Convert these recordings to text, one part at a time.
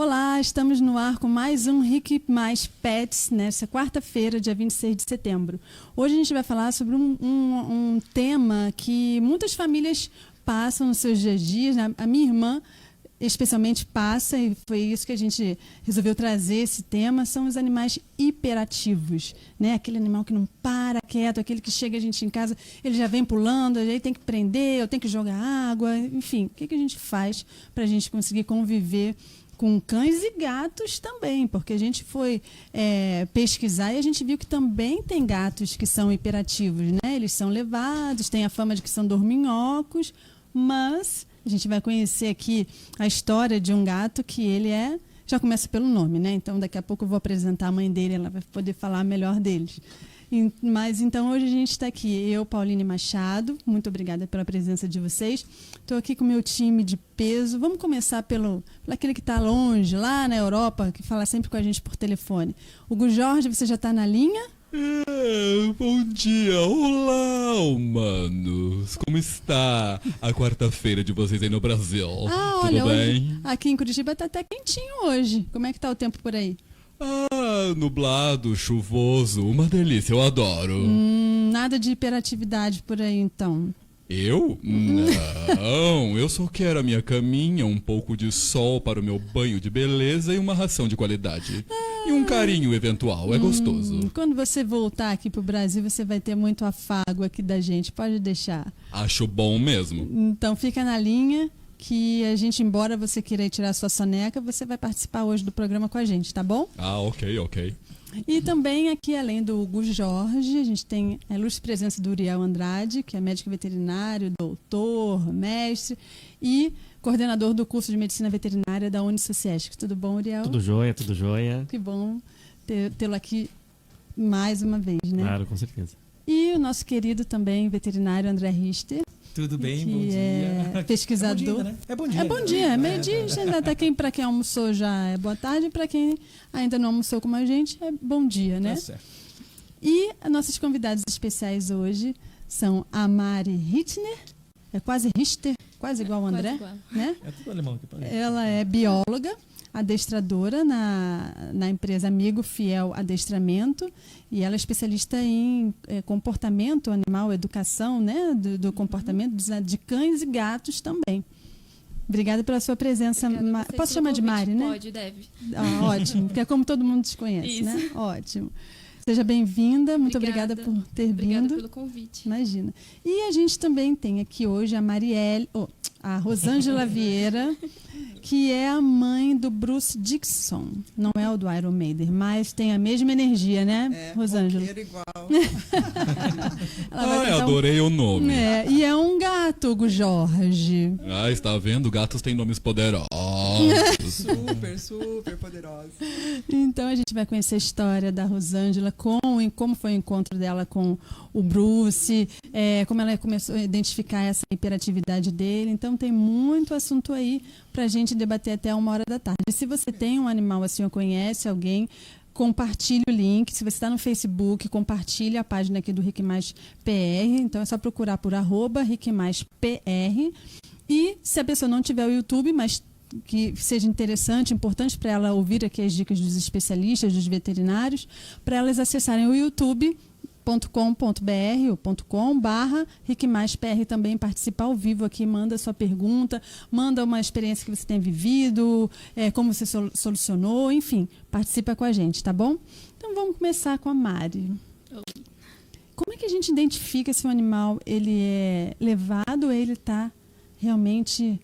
Olá, estamos no ar com mais um Rick Mais Pets nessa quarta-feira, dia 26 de setembro. Hoje a gente vai falar sobre um tema que muitas famílias passam nos seus dias a dias. A minha irmã especialmente passa, e foi isso que a gente resolveu trazer esse tema, são os animais hiperativos, né? Aquele animal que não para quieto, aquele que chega a gente em casa, ele já vem pulando, aí tem que prender, ou tem que jogar água, enfim. O que a gente faz para a gente conseguir conviver com cães e gatos também, porque a gente foi pesquisar e a gente viu que também tem gatos que são hiperativos, né? Eles são levados, têm a fama de que são dorminhocos, mas a gente vai conhecer aqui a história de um gato que ele já começa pelo nome, né? Então daqui a pouco eu vou apresentar a mãe dele, ela vai poder falar melhor deles. Mas então hoje a gente está aqui, eu, Pauline Machado, muito obrigada pela presença de vocês. Estou aqui com o meu time de peso. Vamos começar pelo aquele que está longe, lá na Europa, que fala sempre com a gente por telefone. Hugo Jorge, você já está na linha? Bom dia, olá, humanos. Como está a quarta-feira de vocês aí no Brasil? Olha, tudo bem? Hoje, aqui em Curitiba está até quentinho hoje. Como é que está o tempo por aí? Nublado, chuvoso, uma delícia, eu adoro. Nada de hiperatividade por aí, então. Eu? Não, eu só quero a minha caminha, um pouco de sol para o meu banho de beleza e uma ração de qualidade. E um carinho eventual, é gostoso. Quando você voltar aqui pro Brasil, você vai ter muito afago aqui da gente, pode deixar. Acho bom mesmo. Então fica na linha que a gente, embora você queira tirar sua soneca, você vai participar hoje do programa com a gente, tá bom? Ok. E também aqui, além do Hugo Jorge, a gente tem a ilustre presença do Uriel Andrade, que é médico veterinário, doutor, mestre e coordenador do curso de Medicina Veterinária da Unisociesc. Tudo bom, Uriel? Tudo jóia, tudo jóia. Que bom tê-lo aqui mais uma vez, né? Claro, com certeza. E o nosso querido também veterinário André Richter. Tudo bem, que bom dia. É pesquisador. É bom dia, né? É bom dia. É bom dia, é meio-dia. Para quem almoçou já é boa tarde, para quem ainda não almoçou como a gente, é bom dia, né? Tá certo. E as nossas convidadas especiais hoje são a Mari Hittner, é quase Richter, quase igual o André, igual. né? É tudo alemão aqui pra gente. Ela é bióloga, adestradora na empresa Amigo Fiel Adestramento, e ela é especialista em comportamento animal, educação, né, do comportamento de cães e gatos também. Obrigada pela sua presença. Posso chamar de Mari, né? Pode, deve. Ótimo, porque é como todo mundo te conhece, Isso. né? Ótimo. Seja bem-vinda, muito obrigada por ter Obrigada vindo. pelo convite. Imagina. E a gente também tem aqui hoje a Rosângela Vieira, que é a mãe do Bruce Dickinson. Não é o do Iron Maiden, mas tem a mesma energia, né, Rosângela? Igual. Adorei o nome. E é um gato, Hugo Jorge. Está vendo? Gatos têm nomes poderosos. Super poderosa. Então a gente vai conhecer a história da Rosângela, como foi o encontro dela com o Bruce, como ela começou a identificar essa hiperatividade dele. Então tem muito assunto aí pra gente debater até 1h da tarde. E se você tem um animal assim ou conhece alguém, compartilhe o link. Se você está no Facebook, compartilhe a página aqui do Rick Mais PR. Então é só procurar por @RickMaisPR. E se a pessoa não tiver o YouTube, mas que seja interessante, importante para ela ouvir aqui as dicas dos especialistas, dos veterinários, para elas acessarem o youtube.com.br ou .com/RickMaisPR, também participar ao vivo aqui, manda sua pergunta, manda uma experiência que você tem vivido, como você solucionou, enfim, participa com a gente, tá bom? Então vamos começar com a Mari. Como é que a gente identifica se um animal ele é levado ou ele está realmente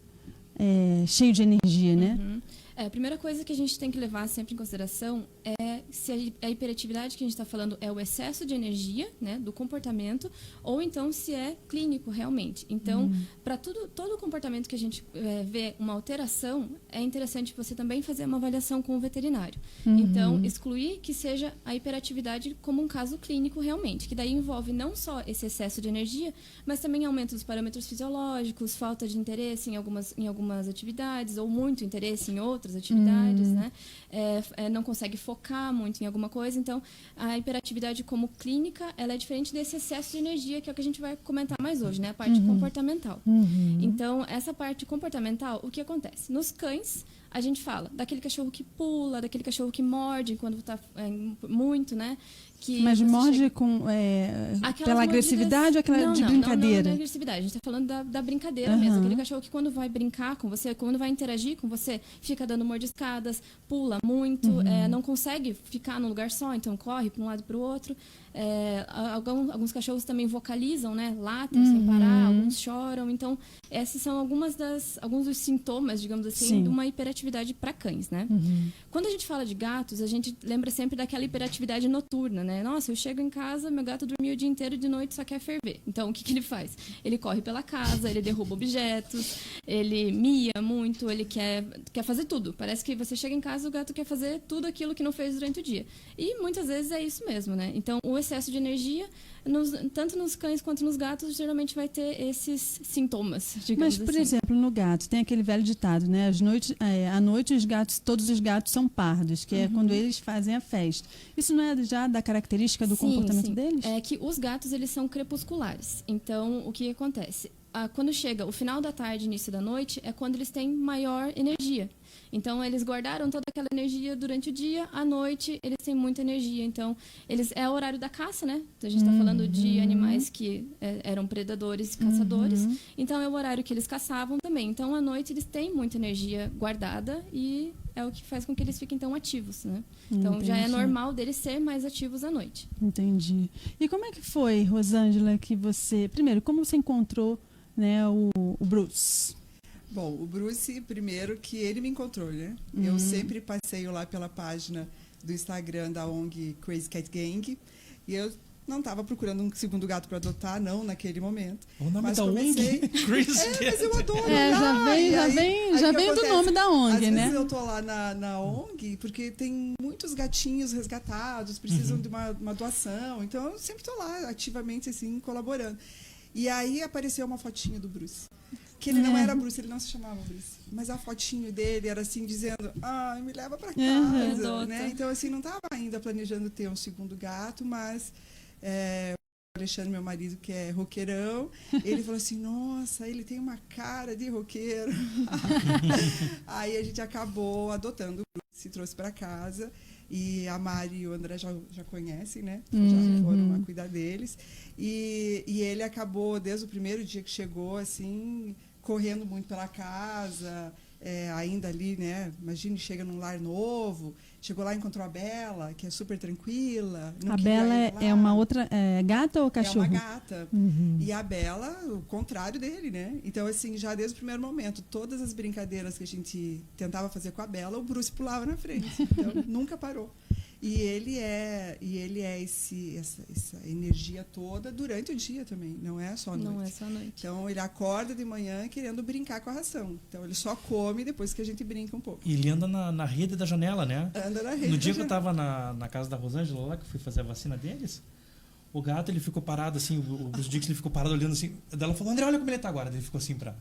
cheio de energia, né? A primeira coisa que a gente tem que levar sempre em consideração é se a hiperatividade que a gente está falando é o excesso de energia, né, do comportamento, ou então se é clínico realmente. Então, para todo comportamento que a gente vê uma alteração, é interessante você também fazer uma avaliação com o veterinário. Então, excluir que seja a hiperatividade como um caso clínico realmente, que daí envolve não só esse excesso de energia, mas também aumento dos parâmetros fisiológicos, falta de interesse em algumas atividades, ou muito interesse em outras atividades, né? Não consegue focar muito em alguma coisa. Então, a hiperatividade como clínica, ela é diferente desse excesso de energia, que é o que a gente vai comentar mais hoje, né? A parte comportamental. Então, essa parte comportamental, o que acontece? Nos cães, a gente fala daquele cachorro que pula, daquele cachorro que morde quando está muito, né? Mas morde pela agressividade ou aquela de brincadeira? Não, agressividade. A gente está falando da brincadeira mesmo. Aquele cachorro que quando vai brincar com você, quando vai interagir com você, fica dando mordiscadas, pula muito, não consegue ficar num lugar só, então corre para um lado e para o outro. Alguns cachorros também vocalizam, né? Latem sem parar, alguns choram. Então, esses são alguns dos sintomas, digamos assim, de uma hiperatividade para cães, né? Quando a gente fala de gatos, a gente lembra sempre daquela hiperatividade noturna, né? Nossa, eu chego em casa, meu gato dormiu o dia inteiro, de noite só quer ferver. Então, o que ele faz? Ele corre pela casa, ele derruba objetos, ele mia muito, ele quer fazer tudo. Parece que você chega em casa, o gato quer fazer tudo aquilo que não fez durante o dia. E muitas vezes é isso mesmo, né? Então, o excesso de energia, tanto nos cães quanto nos gatos, geralmente vai ter esses sintomas, digamos assim. Mas, por exemplo, no gato, tem aquele velho ditado, né? À noite, todos os gatos são pardos, que é quando eles fazem a festa. Isso não é já da característica do comportamento deles? É que os gatos, eles são crepusculares. Então, o que acontece? Quando chega o final da tarde, início da noite, é quando eles têm maior energia. Então, eles guardaram toda aquela energia durante o dia, à noite eles têm muita energia. Então, é o horário da caça, né? Então, a gente está falando de animais que eram predadores e caçadores. Então, é o horário que eles caçavam também. Então, à noite eles têm muita energia guardada e é o que faz com que eles fiquem tão ativos, né? Então, já é normal deles ser mais ativos à noite. Entendi. E como é que foi, Rosângela, que você... Primeiro, como você encontrou, né, o Bruce? Bom, o Bruce, primeiro que ele me encontrou, né? Eu sempre passeio lá pela página do Instagram da ONG Crazy Cat Gang e eu não estava procurando um segundo gato para adotar, não, naquele momento. O nome mas da comecei... ONG? Crazy Cat. Mas eu adoro. Já vem do nome da ONG, às né? Às vezes eu tô lá na ONG porque tem muitos gatinhos resgatados, precisam de uma doação. Então, eu sempre tô lá ativamente, assim, colaborando. E aí apareceu uma fotinha do Bruce. Que ele não era Bruce, ele não se chamava Bruce. Mas a fotinho dele era assim, dizendo, me leva pra casa. Né? Então, assim, não estava ainda planejando ter um segundo gato, mas o Alexandre, meu marido, que é roqueirão, ele falou assim, nossa, ele tem uma cara de roqueiro. Aí a gente acabou adotando o Bruce, se trouxe para casa. E a Mari e o André já conhecem, né? Já foram a cuidar deles. E ele acabou, desde o primeiro dia que chegou, assim, correndo muito pela casa, ainda ali, né? Imagine, chega num lar novo, chegou lá e encontrou a Bela, que é super tranquila. A Bela é uma outra... gata ou cachorro? É uma gata. E a Bela, o contrário dele, né? Então, assim, já desde o primeiro momento, todas as brincadeiras que a gente tentava fazer com a Bela, o Bruce pulava na frente. Então, nunca parou. E ele é essa energia toda durante o dia também, não é só à noite. Não é só à noite. Então, ele acorda de manhã querendo brincar com a ração. Então, ele só come depois que a gente brinca um pouco. E ele anda na rede da janela, né? Anda na rede. No dia que eu estava na casa da Rosângela, lá que eu fui fazer a vacina deles, o gato, ele ficou parado assim, o Bruce Dix, ele ficou parado olhando assim. Ela falou, André, olha como ele tá agora. Ele ficou assim pra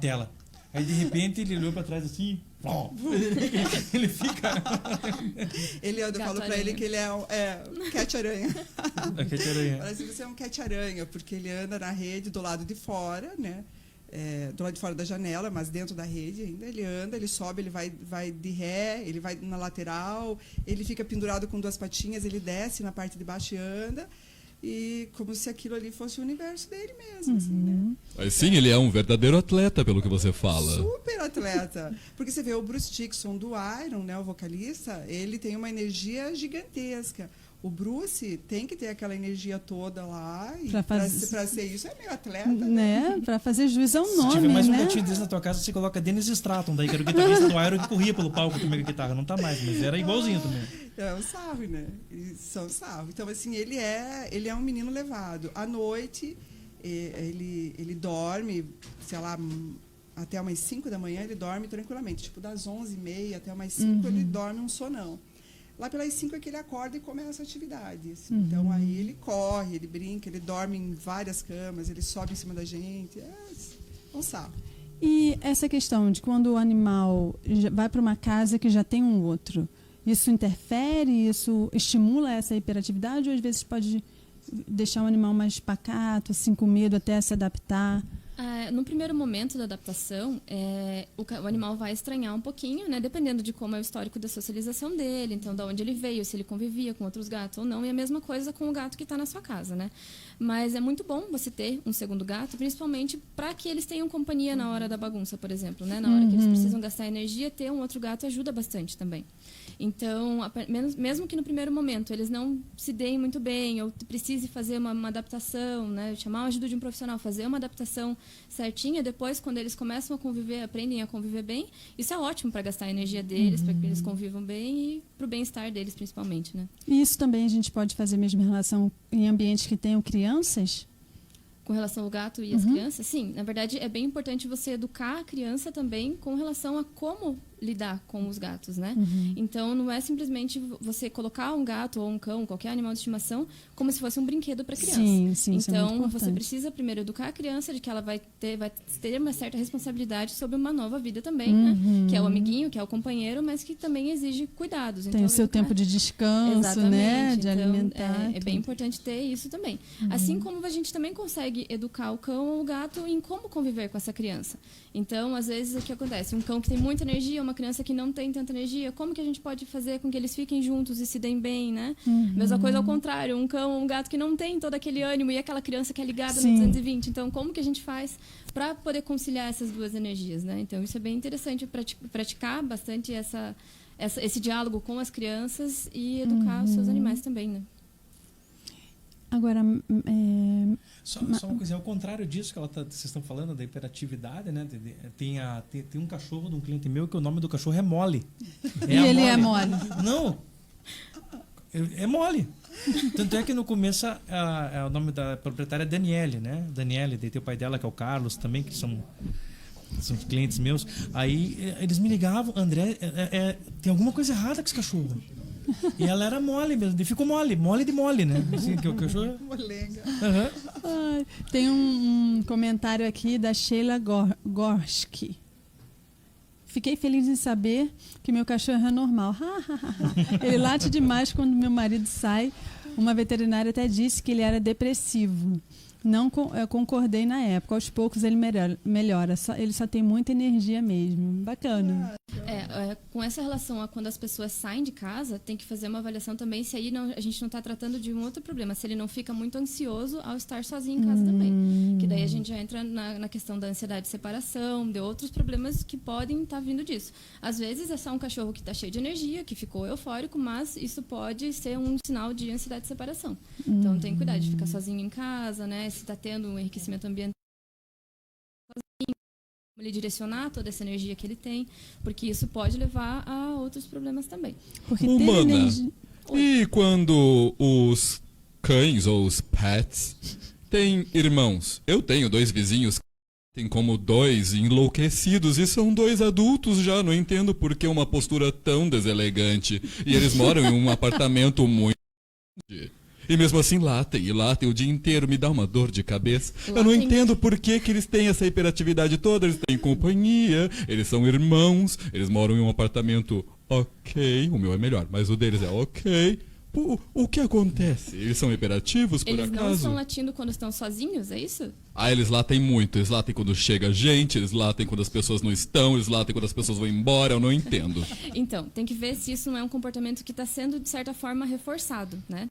tela. Aí, de repente, ele olhou pra trás assim, ele fica... Ele anda, eu falo pra ele que ele é um cat-aranha. É cat-aranha. Parece que você é um cat-aranha, porque ele anda na rede do lado de fora, né? Do lado de fora da janela, mas dentro da rede ainda. Ele anda, ele sobe, ele vai de ré, ele vai na lateral, ele fica pendurado com duas patinhas, ele desce na parte de baixo e anda. E como se aquilo ali fosse o universo dele mesmo, assim, né? Mas sim, ele é um verdadeiro atleta, pelo que você fala. Super atleta. Porque você vê o Bruce Dickinson do Iron, né, o vocalista, ele tem uma energia gigantesca. O Bruce tem que ter aquela energia toda lá e para ser isso é meio atleta, né? Para fazer jus ao nome, se tiver mais um né? gatinho desse na tua casa, você coloca Dennis Stratton, daí que era o guitarrista do Iron que corria pelo palco com a guitarra. Não tá mais, mas era igualzinho também. É um sarro, né? Eles são sarro. Então, assim, ele é um menino levado. À noite, ele dorme, sei lá, até umas 5 da manhã, ele dorme tranquilamente. Tipo, das 11h30 até umas 5, ele dorme um sonão. Lá pelas 5 é que ele acorda e começa a atividade. Assim. Então, aí ele corre, ele brinca, ele dorme em várias camas, ele sobe em cima da gente. É um sarro. E essa questão de quando o animal vai para uma casa que já tem um outro, isso interfere, isso estimula essa hiperatividade ou às vezes pode deixar o animal mais pacato, assim, com medo até se adaptar? no primeiro momento da adaptação, o animal vai estranhar um pouquinho, né? Dependendo de como é o histórico da socialização dele, então de onde ele veio, se ele convivia com outros gatos ou não, e a mesma coisa com o gato que está na sua casa, né? Mas é muito bom você ter um segundo gato, principalmente para que eles tenham companhia na hora da bagunça, por exemplo, né? Na hora que eles precisam gastar energia, ter um outro gato ajuda bastante também. Então, mesmo que no primeiro momento eles não se deem muito bem, ou precise fazer uma adaptação, né? Chamar a ajuda de um profissional, fazer uma adaptação certinha, depois, quando eles começam a conviver, aprendem a conviver bem, isso é ótimo para gastar a energia deles, para que eles convivam bem e para o bem-estar deles, principalmente, né? E isso também a gente pode fazer mesmo em relação em ambientes que tenham crianças? Com relação ao gato e as crianças, sim. Na verdade, é bem importante você educar a criança também com relação a como lidar com os gatos, né? Então, não é simplesmente você colocar um gato ou um cão, qualquer animal de estimação, como se fosse um brinquedo para criança. Sim, isso é muito então, importante. você precisa primeiro educar a criança de que ela vai ter uma certa responsabilidade sobre uma nova vida também, né? Que é o amiguinho, que é o companheiro, mas que também exige cuidados. Tem então, o seu educar... tempo de descanso, Exatamente. né? De então, alimentar. é bem importante ter isso também. Assim como a gente também consegue educar o cão ou o gato em como conviver com essa criança. Então, às vezes, o que acontece? Um cão que tem muita energia, uma criança que não tem tanta energia, como que a gente pode fazer com que eles fiquem juntos e se deem bem, né? Mesma coisa ao contrário, um cão ou um gato que não tem todo aquele ânimo e aquela criança que é ligada no 220. Então, como que a gente faz para poder conciliar essas duas energias, né? Então, isso é bem interessante praticar bastante esse diálogo com as crianças e educar os seus animais também, né? Agora, Só uma coisa, ao contrário disso que vocês estão falando, da hiperatividade, né? Tem um cachorro de um cliente meu que o nome do cachorro é Mole. e ele é mole. Não! É Mole. Tanto é que no começo o nome da proprietária é Daniele, né? Daniele, daí tem o pai dela que é o Carlos também, que são clientes meus. Aí eles me ligavam, André, tem alguma coisa errada com esse cachorro. E ela era mole mesmo, e ficou mole de mole, né? Assim, que o cachorro... Molenga. Ai, tem um comentário aqui da Sheila Gorski. Fiquei feliz em saber que meu cachorro é normal. Ele late demais quando meu marido sai. Uma veterinária até disse que ele era depressivo. Não concordei na época. Aos poucos ele melhora. Ele só tem muita energia mesmo. Bacana. Com essa relação a quando as pessoas saem de casa, tem que fazer uma avaliação também se aí a gente não está tratando de um outro problema, se ele não fica muito ansioso ao estar sozinho em casa também. Que daí a gente já entra na questão da ansiedade de separação, de outros problemas que podem estar vindo disso. Às vezes é só um cachorro que está cheio de energia, que ficou eufórico, mas isso pode ser um sinal de ansiedade de separação. Então tem que cuidar de ficar sozinho em casa, né? Se está tendo um enriquecimento ambiental, ele direcionar toda essa energia que ele tem, porque isso pode levar a outros problemas também. Porque Humana, e quando os cães ou os pets têm irmãos? Eu tenho 2 vizinhos que têm como 2 enlouquecidos e são 2 adultos já, não entendo por que uma postura tão deselegante. E eles moram em um apartamento muito grande. E mesmo assim latem o dia inteiro, me dá uma dor de cabeça. Eu não entendo por que eles têm essa hiperatividade toda, eles têm companhia, eles são irmãos, eles moram em um apartamento ok, o meu é melhor, mas o deles é ok. O que acontece? Eles são hiperativos, por acaso? Eles não estão latindo quando estão sozinhos, é isso? Eles latem muito, eles latem quando chega gente, eles latem quando as pessoas não estão, eles latem quando as pessoas vão embora, eu não entendo. Então, tem que ver se isso não é um comportamento que está sendo, de certa forma, reforçado, né?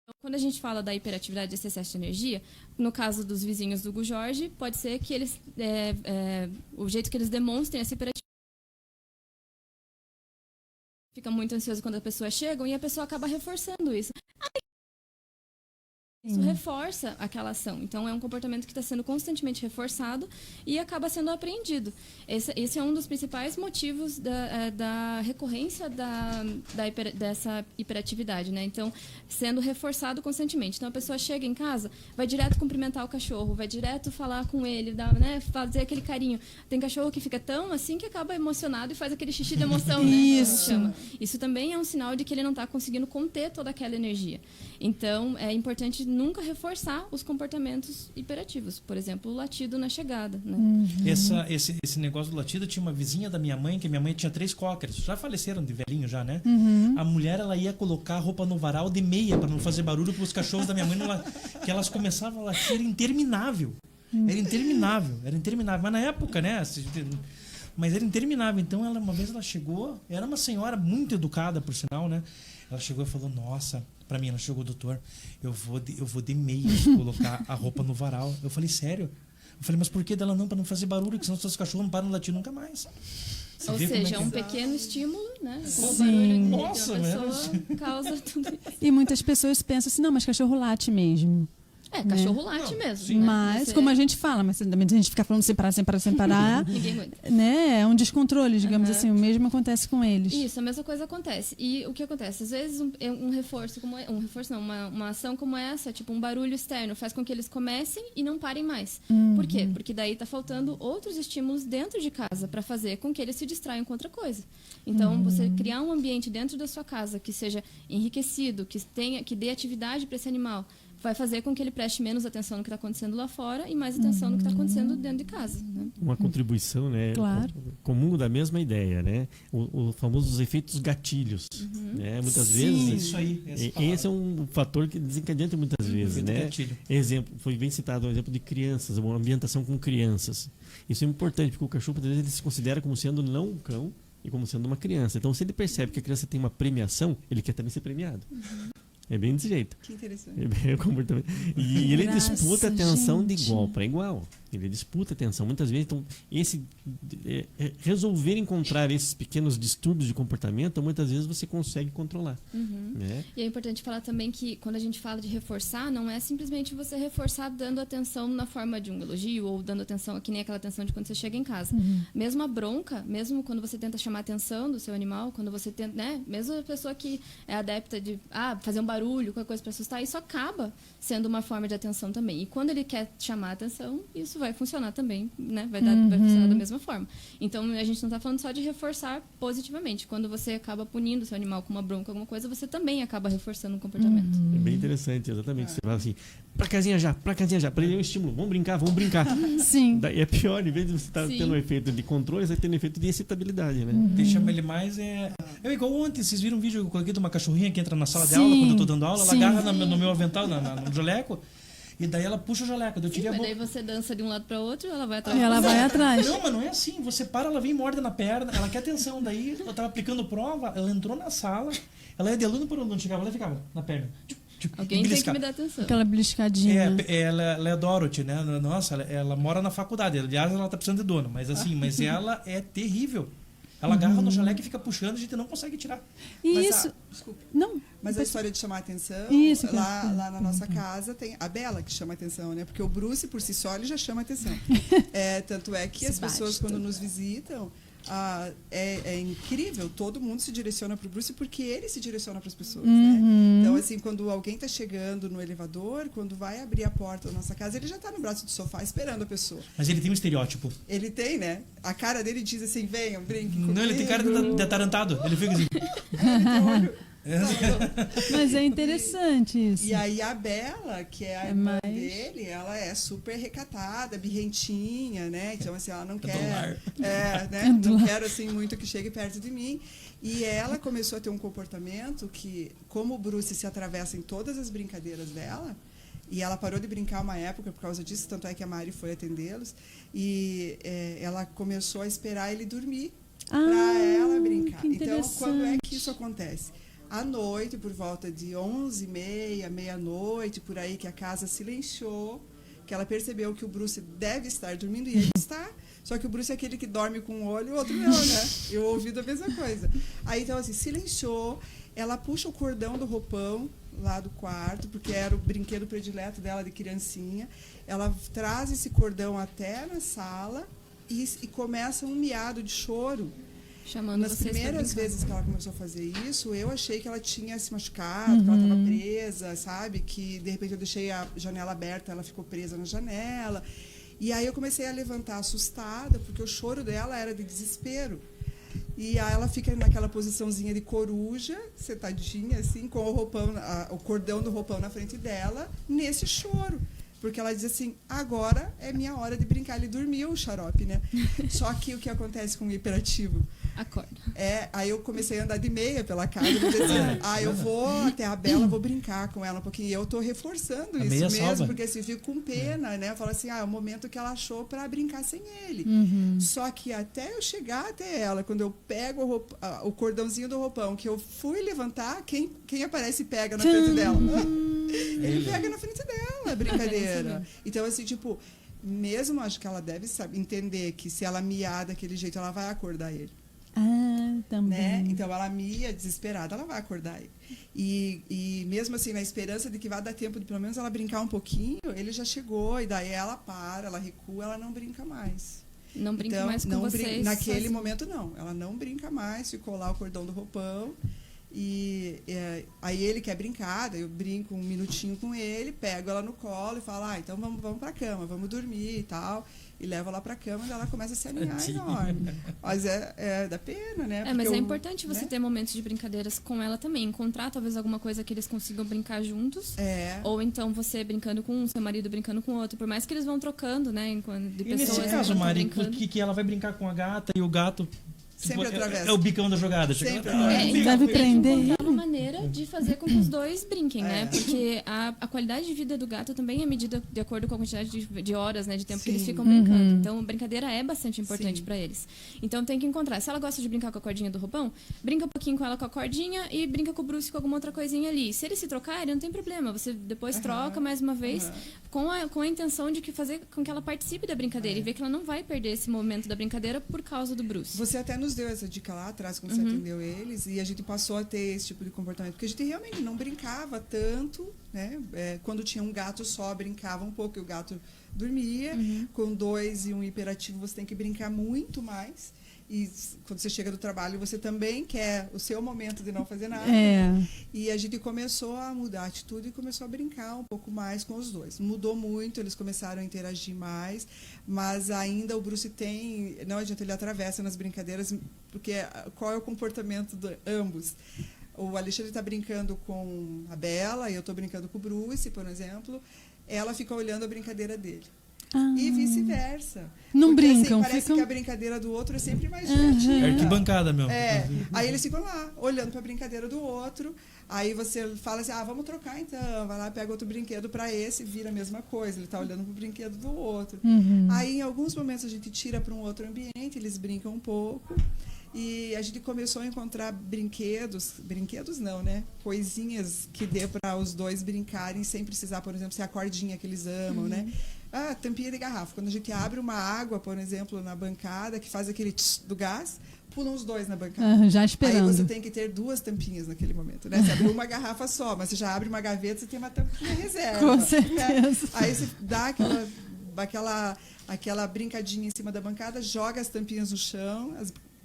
Então, quando a gente fala da hiperatividade, desse excesso de energia, no caso dos vizinhos do Gu Jorge, pode ser que eles, o jeito que eles demonstrem essa hiperatividade fica muito ansioso quando as pessoas chegam e a pessoa acaba reforçando isso. Isso reforça aquela ação. Então, é um comportamento que está sendo constantemente reforçado e acaba sendo apreendido. Esse é um dos principais motivos da recorrência dessa hiperatividade, né? Então, sendo reforçado constantemente. Então, a pessoa chega em casa, vai direto cumprimentar o cachorro, vai direto falar com ele, fazer aquele carinho. Tem cachorro que fica tão assim que acaba emocionado e faz aquele xixi de emoção, né? Isso. Isso também é um sinal de que ele não está conseguindo conter toda aquela energia. Então, é importante nunca reforçar os comportamentos hiperativos. Por exemplo, o latido na chegada, né? Esse negócio do latido, tinha uma vizinha da minha mãe, que minha mãe tinha 3 cockers. Já faleceram de velhinho já, né? A mulher, ela ia colocar a roupa no varal de meia para não fazer barulho para os cachorros da minha mãe, que elas começavam a latir interminável. Era interminável. Mas na época, né? Mas era interminável. Então, uma vez ela chegou, era uma senhora muito educada, por sinal, né? Ela chegou e falou, nossa, pra mim, ela chegou, doutor, eu vou de meias colocar a roupa no varal. Eu falei, sério? Eu falei, mas por que dela não? Pra não fazer barulho, porque senão os seus cachorros não param de latir nunca mais. Você Ou vê como seja, é que um pequeno estímulo, né? Com o Sim. barulho Nossa, de uma pessoa causa tudo isso. E muitas pessoas pensam assim, não, mas cachorro late mesmo. Cachorro late Não, mesmo. sim. Né? Mas, Você- como a gente fala, mas também a gente fica falando sem parar, Ninguém aguenta. né? É um descontrole, digamos Aham. assim. O mesmo acontece com eles. Isso, a mesma coisa acontece. E o que acontece? Às vezes um reforço como um reforço não, uma ação como essa, tipo um barulho externo, faz com que eles comecem e não parem mais. Por quê? Porque daí tá faltando outros estímulos dentro de casa para fazer com que eles se distraiam com outra coisa. Então, você criar um ambiente dentro da sua casa que seja enriquecido, que dê atividade para esse animal, vai fazer com que ele preste menos atenção no que está acontecendo lá fora e mais atenção no que está acontecendo dentro de casa. Né? Uma contribuição, né? Claro. Comum da mesma ideia, né? O famoso efeitos gatilhos, né? Muitas vezes Isso aí. esse é um fator que desencadeia muitas vezes, Efeito né? gatilho. Exemplo, foi bem citado um exemplo de crianças, uma ambientação com crianças. Isso é importante porque o cachorro muitas vezes ele se considera como sendo não um cão e como sendo uma criança. Então, se ele percebe que a criança tem uma premiação, ele quer também ser premiado. É bem desse jeito. Que interessante. É bem o comportamento. E ele Graça, disputa a atenção de gente. igual para igual. Ele disputa a atenção. Muitas vezes, então, resolver encontrar esses pequenos distúrbios de comportamento, muitas vezes você consegue controlar. Né? E é importante falar também que quando a gente fala de reforçar, não é simplesmente você reforçar dando atenção na forma de um elogio ou dando atenção, que nem aquela atenção de quando você chega em casa. Mesmo a bronca, mesmo quando você tenta chamar a atenção do seu animal, quando você tenta, né? Mesmo a pessoa que é adepta de fazer um barulho, qualquer coisa para assustar, isso acaba sendo uma forma de atenção também. E quando ele quer chamar a atenção, isso vai funcionar também, né? Vai funcionar da mesma forma. Então, a gente não está falando só de reforçar positivamente. Quando você acaba punindo o seu animal com uma bronca, alguma coisa, você também acaba reforçando o comportamento. É bem interessante, exatamente. Você fala assim, pra casinha já. Para ele é um estímulo, vamos brincar. Sim. Daí é pior, em vez de você estar Sim. tendo um efeito de controle, você está tendo um efeito de excitabilidade, né? Deixa ele mais é igual ontem, vocês viram um vídeo que eu coloquei de uma cachorrinha que entra na sala de Sim, aula quando eu tô dando aula, ela sim. agarra no meu avental, no jaleco, e daí ela puxa o jaleco, daí eu tirei Mas a daí boca. você dança de um lado para outro, ela vai atrás. E ela vai atrás. Não, mas não é assim, você para, ela vem e morde na perna, ela quer atenção, daí eu tava aplicando prova, ela entrou na sala, ela ia de aluno por aluno, chegava lá e ficava na perna. Alguém tem que beliscar. me dar atenção. Aquela beliscadinha. Ela é Dorothy, né? Nossa, ela mora na faculdade. Aliás, ela tá precisando de dono. Mas assim, mas ela é terrível. Ela agarra no jaleco e fica puxando, a gente não consegue tirar. E Mas isso. desculpa. Não. Mas a história de chamar a atenção, Isso, que lá na nossa casa tem a Bela que chama a atenção, né? Porque o Bruce, por si só, ele já chama a atenção. Tanto é que Se as pessoas, bate quando tudo. nos visitam, é incrível, todo mundo se direciona para o Bruce porque ele se direciona para as pessoas, né? Então, assim, quando alguém está chegando no elevador, quando vai abrir a porta da nossa casa, ele já está no braço do sofá esperando a pessoa. Mas ele tem um estereótipo. Ele tem, né? A cara dele diz assim, venham, brinquem comigo. Não, ele tem cara de atarantado. Ele fica assim. Mas é interessante isso. E aí a Bela, que é a É irmã mais- dele, ela é super recatada, birrentinha, né? Então, assim, ela não do quer. lar. É do Não lar. quero assim muito que chegue perto de mim. E ela começou a ter um comportamento que, como o Bruce se atravessa em todas as brincadeiras dela, e ela parou de brincar uma época por causa disso, tanto é que a Mari foi atendê-los, e ela começou a esperar ele dormir para ela brincar. que Então, quando é interessante. que isso acontece? À noite, por volta de 11h30, meia-noite, por aí que a casa silenciou, que ela percebeu que o Bruce deve estar dormindo, e ele está. Só que o Bruce é aquele que dorme com um olho e o outro não, né? E o ouvido a mesma coisa. Aí, então, assim, silenciou, ela puxa o cordão do roupão lá do quarto, porque era o brinquedo predileto dela de criancinha. Ela traz esse cordão até na sala e começa um miado de choro. Chamando Nas vocês pra primeiras brincar. vezes que ela começou a fazer isso, eu achei que ela tinha se machucado, que ela estava presa, sabe? Que de repente eu deixei a janela aberta, ela ficou presa na janela. E aí eu comecei a levantar assustada, porque o choro dela era de desespero. E aí ela fica naquela posiçãozinha de coruja, sentadinha assim, com o roupão, o cordão do roupão na frente dela, nesse choro. Porque ela diz assim, agora é minha hora de brincar. Ele dormiu, o xarope, né? Só que o que acontece com o hiperativo? Acorda. Aí eu comecei a andar de meia pela casa, e dizer assim, eu vou até a Bela, vou brincar com ela um pouquinho. E eu tô reforçando A isso meia mesmo, salva. porque assim, eu fico com pena, né? Eu falo assim, é o momento que ela achou pra brincar sem ele. Só que até eu chegar até ela, quando eu pego o cordãozinho do roupão, que eu fui levantar, quem aparece e pega na frente dela? Ele pega na frente dela, é brincadeira. Então, assim, tipo, mesmo acho que ela deve entender que se ela miar daquele jeito, ela vai acordar ele. Também. Né? Então ela mia desesperada, ela vai acordar ele. E mesmo assim, na esperança de que vai dar tempo de pelo menos ela brincar um pouquinho, ele já chegou, e daí ela para, ela recua, ela não brinca mais. Não brinca Então, mais com vocês. naquele sozinho. momento não, ela não brinca mais, ficou lá o cordão do roupão. Aí ele quer brincar, daí eu brinco um minutinho com ele, pego ela no colo e falo, então vamos pra cama, vamos dormir e tal. E levo ela pra cama e ela começa a se aninhar enorme. Mas dá pena, né? Mas é importante você ter momentos de brincadeiras com ela também. Encontrar talvez alguma coisa que eles consigam brincar juntos. Ou então você brincando com um, seu marido brincando com o outro. Por mais que eles vão trocando, né? De E pessoas. nesse caso, Mari, que ela vai brincar com a gata e o gato... Sempre atravessa. É o bicão da jogada. Sempre deve prender encontrar uma maneira de fazer com que os dois brinquem, né? Porque a qualidade de vida do gato também é medida de acordo com a quantidade de horas, né? De tempo que eles ficam brincando. Então, brincadeira é bastante importante para eles. Então, tem que encontrar. Se ela gosta de brincar com a cordinha do roupão, brinca um pouquinho com ela com a cordinha e brinca com o Bruce com alguma outra coisinha ali. Se eles se trocarem, não tem problema. Você depois troca mais uma vez com a intenção de fazer com que ela participe da brincadeira e ver que ela não vai perder esse momento da brincadeira por causa do Bruce. Você até nos deu essa dica lá atrás, quando você atendeu eles, e a gente passou a ter esse tipo de comportamento, porque a gente realmente não brincava tanto, né? Quando tinha um gato só, brincava um pouco, e o gato dormia. Com 2 e um hiperativo, você tem que brincar muito mais. E quando você chega do trabalho, você também quer o seu momento de não fazer nada. E a gente começou a mudar a atitude e começou a brincar um pouco mais com os dois. Mudou muito, eles começaram a interagir mais, mas ainda o Bruce não adianta, ele atravessa nas brincadeiras, porque qual é o comportamento de ambos? O Alexandre está brincando com a Bela e eu estou brincando com o Bruce, por exemplo. Ela fica olhando a brincadeira dele. E vice-versa. Não porque, brincam, assim, parece ficam... que a brincadeira do outro é sempre mais divertida. Arquibancada, meu. Aí eles ficam lá, olhando para a brincadeira do outro. Aí você fala assim, vamos trocar então. Vai lá, pega outro brinquedo para esse, vira a mesma coisa. Ele está olhando para o brinquedo do outro. Aí, em alguns momentos, a gente tira para um outro ambiente, eles brincam um pouco. E a gente começou a encontrar brinquedos não, né? Coisinhas que dê para os dois brincarem sem precisar, por exemplo, ser a cordinha que eles amam, né? Tampinha de garrafa. Quando a gente abre uma água, por exemplo, na bancada, que faz aquele tss do gás, pulam os dois na bancada. Já esperando. Aí você tem que ter 2 tampinhas naquele momento, né? Você abriu uma garrafa só, mas você já abre uma gaveta, você tem uma tampinha reserva. Com certeza. Né? Aí você dá aquela brincadinha em cima da bancada, joga as tampinhas no chão,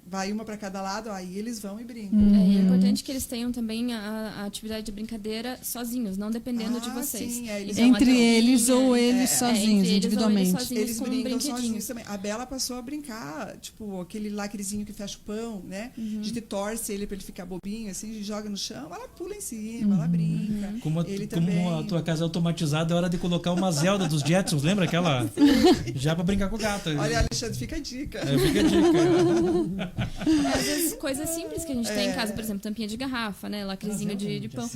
vai uma para cada lado, aí eles vão e brincam. É importante que eles tenham também a atividade de brincadeira sozinhos, não dependendo de vocês. Sim, eles entre eles ou eles sozinhos, individualmente. Eles brincam sozinhos também. A Bela passou a brincar, tipo, aquele lacrezinho que fecha o pão, né? A gente torce ele para ele ficar bobinho, assim, a gente joga no chão, ela pula em cima, ela brinca. Como a tua casa é automatizada, é hora de colocar uma Zelda dos Jetsons, lembra aquela? Já para brincar com o gato. Olha, Alexandre, fica a dica. Fica a dica. Às vezes, coisas simples que a gente tem em casa, por exemplo, tampinha de garrafa, né? Lacrezinho de pão.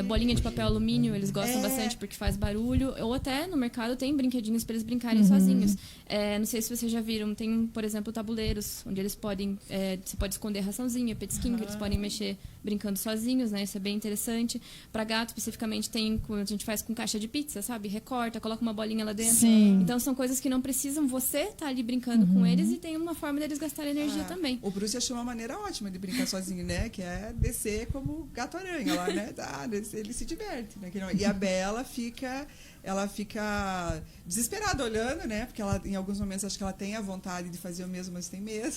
Bolinha de papel alumínio, eles gostam bastante porque faz barulho. Ou até no mercado tem brinquedinhos para eles brincarem sozinhos. Não sei se vocês já viram, tem, por exemplo, tabuleiros, onde eles podem. Você pode esconder raçãozinha, petisquinho, que eles podem mexer brincando sozinhos, né? Isso é bem interessante. Para gato, especificamente, tem, a gente faz com caixa de pizza, sabe? Recorta, coloca uma bolinha lá dentro. Sim. Então são coisas que não precisam você estar ali brincando com eles e tem uma forma deles gastarem energia também. O Bruce achou uma maneira ótima de brincar sozinho, né? Que é descer como gato-aranha lá, né? Ele se diverte, né? E a Bela fica desesperada olhando, né? Porque ela, em alguns momentos, acho que ela tem a vontade de fazer o mesmo, mas tem medo.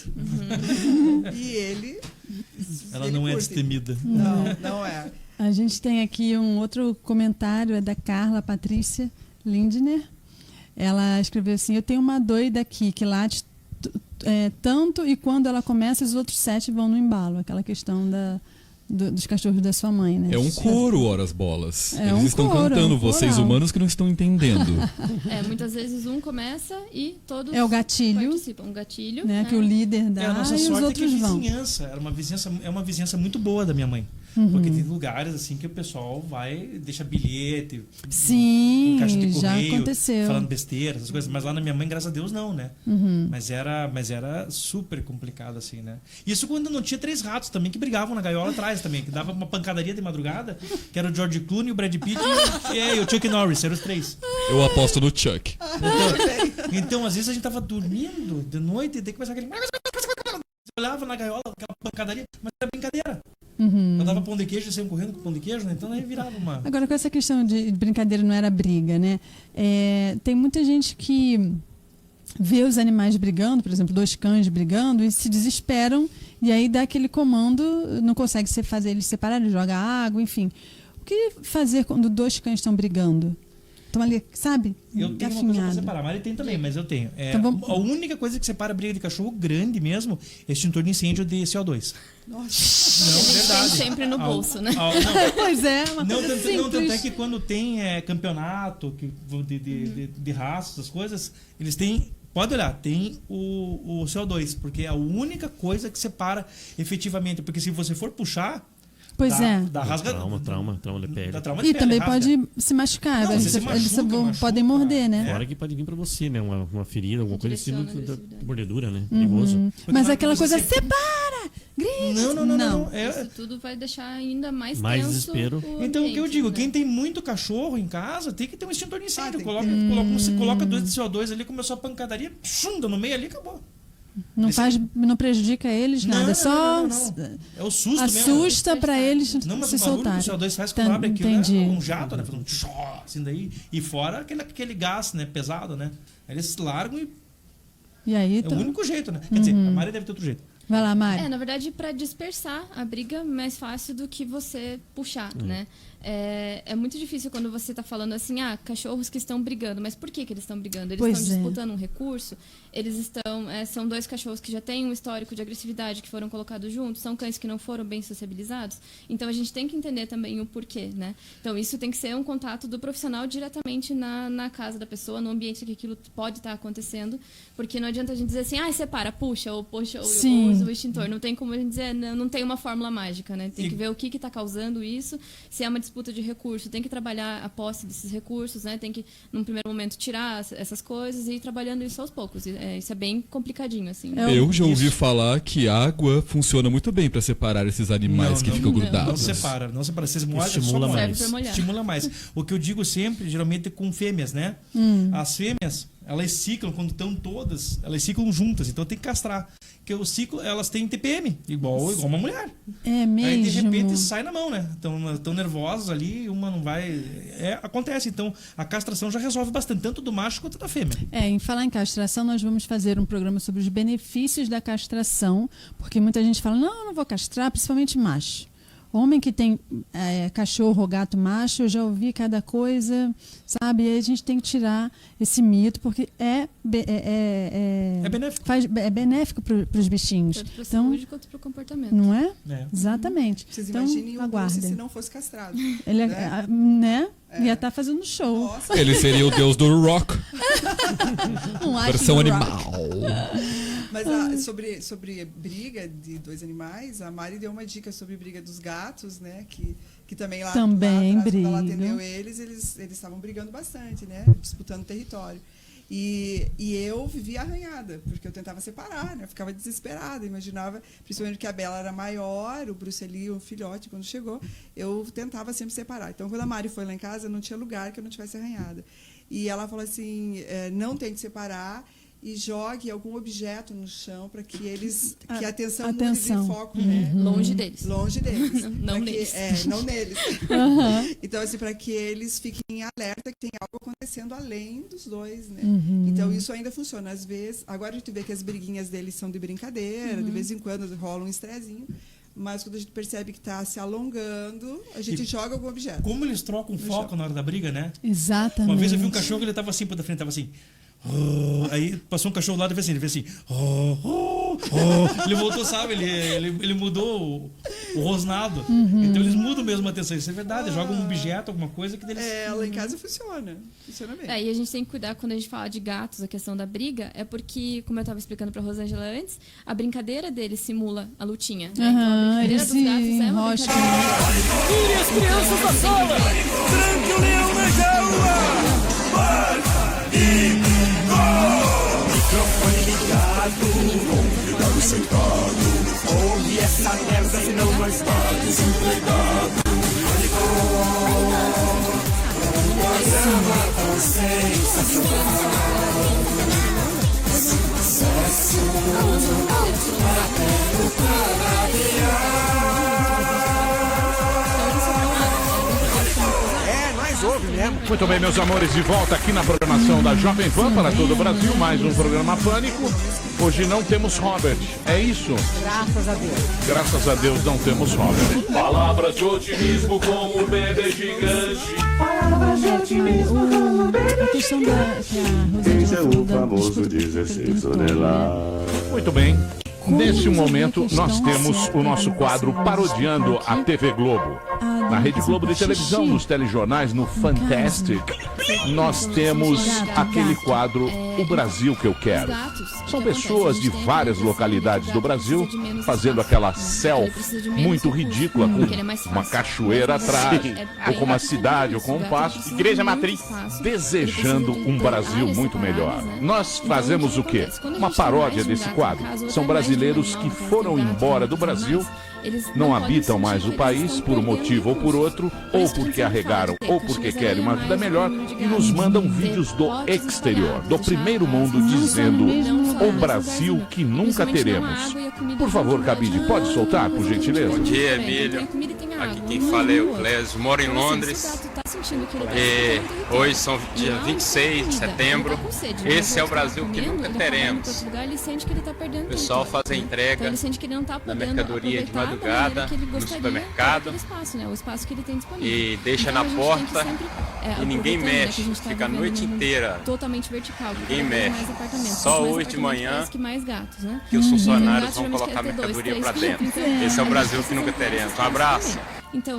E ele... Ela não é destemida. Não é. A gente tem aqui um outro comentário, é da Carla Patrícia Lindner. Ela escreveu assim, eu tenho uma doida aqui que late tanto e quando ela começa, os outros 7 vão no embalo. Aquela questão dos cachorros da sua mãe, né? É um coro, horas bolas. É Eles um estão coro, cantando, um vocês coral. humanos que não estão entendendo. Muitas vezes um começa e todos É o gatilho, participam. Um gatilho, né? Que o líder dá A nossa e os sorte é que outros a vão. vizinhança, é uma vizinhança muito boa da minha mãe. Porque tem lugares assim que o pessoal vai, deixa bilhete, Sim, caixa de já correio, aconteceu. falando besteira, essas coisas. Mas lá na minha mãe, graças a Deus, não, né? Mas era super complicado, assim, né? Isso quando não tinha 3 ratos também que brigavam na gaiola atrás também, que dava uma pancadaria de madrugada, que era o George Clooney, o Brad Pitt e o Chuck Norris, eram os 3. Eu aposto no Chuck. Então, às vezes a gente tava dormindo de noite e daí começava aquele... Você olhava na gaiola, aquela pancadaria, mas era brincadeira. Eu dava pão de queijo e saiam correndo com pão de queijo, né? Então aí virava uma... Agora, com essa questão de brincadeira, não era briga, né? Tem muita gente que vê os animais brigando, por exemplo, 2 cães brigando, e se desesperam, e aí dá aquele comando, não consegue fazer eles separarem, joga água, enfim. O que fazer quando 2 cães estão brigando? Estão ali, sabe? Eu tenho uma coisa pra separar. A Mari tem também, mas eu tenho. Então vamos- A única coisa que separa a briga de cachorro grande mesmo é extintor de incêndio de CO2. Nossa. Não, Tem verdade. sempre no bolso, né? Não, Pois é, uma Não, coisa tanto é simples. que quando tem campeonato de raças, essas coisas, eles têm. Pode olhar, tem o CO2, porque é a única coisa que separa efetivamente. Porque se você for puxar. Pois é. Dá rasga. Trauma de pele. Dá trauma de E pele, também rasga. pode se machucar, Não, eles, você se eles machuca, podem morder, né? Fora que pode vir pra você, né? Uma ferida, alguma coisa assim, Direciona a muito da agressividade. mordedura, né? Perigoso. Mas Porque aquela você coisa, sempre- separa! Grita! Não. Isso tudo vai deixar ainda mais Mais tenso desespero. o Então, o que eu ambiente, digo, né? quem tem muito cachorro em casa tem que ter um extintor de incêndio. tem que Você coloca 2 de CO2 ali, começou a pancadaria, chunda no meio ali, acabou. Não prejudica eles nada, só não. É o susto mesmo. assusta pra eles Não, mas se o barulho que o soltarem. CO2 faz quando abre aquilo, Entendi. né? Um jato, né? Faz um tchó, assim daí. E fora aquele gás, né? Pesado, né? Aí eles largam e E aí, é o único jeito, né? Quer dizer, a Mari deve ter outro jeito. vai lá, Mari. Na verdade, para dispersar a briga é mais fácil do que você puxar, né? É muito difícil quando você está falando assim, cachorros que estão brigando. Mas por que eles estão brigando? Eles Pois estão é. disputando um recurso? Eles estão... são 2 cachorros que já têm um histórico de agressividade, que foram colocados juntos? São cães que não foram bem sociabilizados? Então, a gente tem que entender também o porquê, né? Então, isso tem que ser um contato do profissional diretamente na casa da pessoa, no ambiente que aquilo pode estar acontecendo. Porque não adianta a gente dizer assim, separa, puxa, ou Sim. usa o extintor. Não tem como a gente dizer, não tem uma fórmula mágica, né? Tem que ver o que está causando isso, se é uma disputa de recurso, tem que trabalhar a posse desses recursos, né? Tem que, num primeiro momento, tirar essas coisas e ir trabalhando isso aos poucos. Isso é bem complicadinho, assim. né? Eu já ouvi falar que água funciona muito bem pra separar esses animais que ficam não. grudados. Não separa. Vocês molham, Estimula só molha. mais. Serve pra molhar. Estimula mais. O que eu digo sempre, geralmente com fêmeas, né? As fêmeas, elas ciclam, quando estão todas, elas ciclam juntas, então tem que castrar. Porque o ciclo, elas têm TPM, igual uma mulher. É mesmo. Aí de repente sai na mão, né? Estão nervosas ali, uma não vai. Acontece. Então a castração já resolve bastante, tanto do macho quanto da fêmea. Em falar em castração, nós vamos fazer um programa sobre os benefícios da castração, porque muita gente fala, não vou castrar, principalmente macho. Homem que tem cachorro ou gato macho, eu já ouvi cada coisa, sabe? E aí a gente tem que tirar esse mito, porque é benéfico. é benéfico para os bichinhos. Tanto para a Então, saúde quanto para o comportamento. não é? É. Exatamente. Vocês Então, imaginem o Bruce aguardem. se não fosse castrado. Ele né? ia estar fazendo show. Nossa. Ele seria o deus do rock, Um versão Ice animal. Mas sobre briga de 2 animais, a Mari deu uma dica sobre briga dos gatos, né? Que também lá, Também lá atrás, quando ela brigam. atendeu eles estavam brigando bastante, né? Disputando território. E eu vivia arranhada, porque eu tentava separar, né? Eu ficava desesperada, imaginava, principalmente que a Bela era maior, o Bruce ali, o filhote, quando chegou, eu tentava sempre separar. Então, quando a Mari foi lá em casa, não tinha lugar que eu não tivesse arranhada. E ela falou assim, não tem que separar e jogue algum objeto no chão para que que a atenção mude de foco, né? Longe deles. Longe deles. Não Pra neles. não neles. Então, assim, para que eles fiquem em alerta que tem algo acontecendo além dos 2, né? Então, isso ainda funciona. Às vezes, agora a gente vê que as briguinhas deles são de brincadeira, de vez em quando rola um estrezinho. Mas quando a gente percebe que está se alongando, a gente joga algum objeto. Como eles trocam foco na hora da briga, né? Exatamente. Uma vez eu vi um cachorro que ele tava assim pra frente, tava assim. Aí passou um cachorro lá e fez assim, Ele voltou, sabe? Ele mudou o rosnado. Então eles mudam mesmo a atenção. Isso é verdade. Jogam um objeto, alguma coisa que deles. Lá em casa funciona. Funciona bem. E a gente tem que cuidar quando a gente fala de gatos, a questão da briga, é porque, como eu estava explicando pra Rosângela antes, a brincadeira deles simula a lutinha. Né? Então, a brincadeira eles dos se gatos é uma enroscam. brincadeira. Tire as crianças da sala! Tranque o leão na jaula! Microfone ligado, convidado sentado. Ouve essa merda, senão nós tá desempregado. Programa sensacional. Sucesso até o canavial. Nós ouve mesmo. Muito bem, meus amores, de volta aqui na programação da Jovem Pan para todo o Brasil, mais um programa Pânico. Hoje não temos Robert, é isso? Graças a Deus. Graças a Deus não temos Robert. Palavras de otimismo como um bebê gigante. Palavras de otimismo como um bebê A questão que a Rosângela falou da famoso 16 toneladas. Muito bem. Nesse momento, nós temos o nosso quadro parodiando a TV Globo. Na Rede Globo de televisão, nos telejornais, no Fantastic, nós temos aquele quadro O Brasil que eu quero. São pessoas de várias localidades do Brasil fazendo aquela selfie muito ridícula, com uma cachoeira atrás, ou com uma cidade, ou com um passo, igreja matriz, desejando um Brasil muito melhor. Nós fazemos o quê? Uma paródia desse quadro. São brasileiros que foram embora do Brasil, não habitam mais o país por um motivo ou por outro, ou porque arregaram, ou porque querem uma vida melhor, e nos mandam vídeos do exterior, do primeiro mundo, dizendo o Brasil que nunca teremos. Por favor, Cabide, pode soltar, por gentileza? Bom dia, Emílio. Aqui quem fala é o Clésio, moro em Londres. E hoje são dia 26 de setembro. Esse é o Brasil que nunca teremos. O pessoal faz a entrega da mercadoria de madrugada no supermercado e deixa na porta e ninguém mexe. Fica a noite inteira. Ninguém mexe. Só hoje de manhã que os funcionários vão colocar a mercadoria para dentro. Esse é o Brasil que nunca teremos. Um abraço.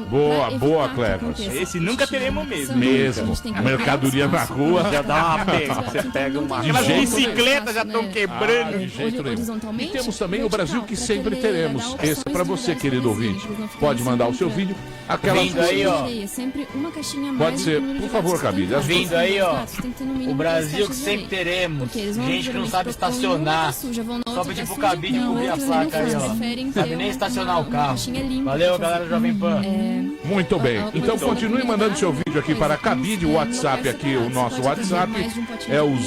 Boa, Cleves. Esse nunca teremos mesmo. A mercadoria na rua já dá uma pega. Você pega uma. Aquelas bicicletas já estão quebrando. De jeito nenhum. E temos também o Brasil que sempre teremos. Esse é para você, querido ouvinte. Pode mandar o seu vídeo. Vindo aí, ó. Pode ser, por favor, Cabide. Vindo aí, ó. O Brasil que sempre teremos. Gente que não sabe estacionar. Só pedir pro Cabide cobrir a placa aí, ó. Sabe nem estacionar o carro. Valeu, galera do Jovem Pan. Muito bem. Então continue mandando seu vídeo aqui para Cabide. O WhatsApp aqui, o nosso WhatsApp é o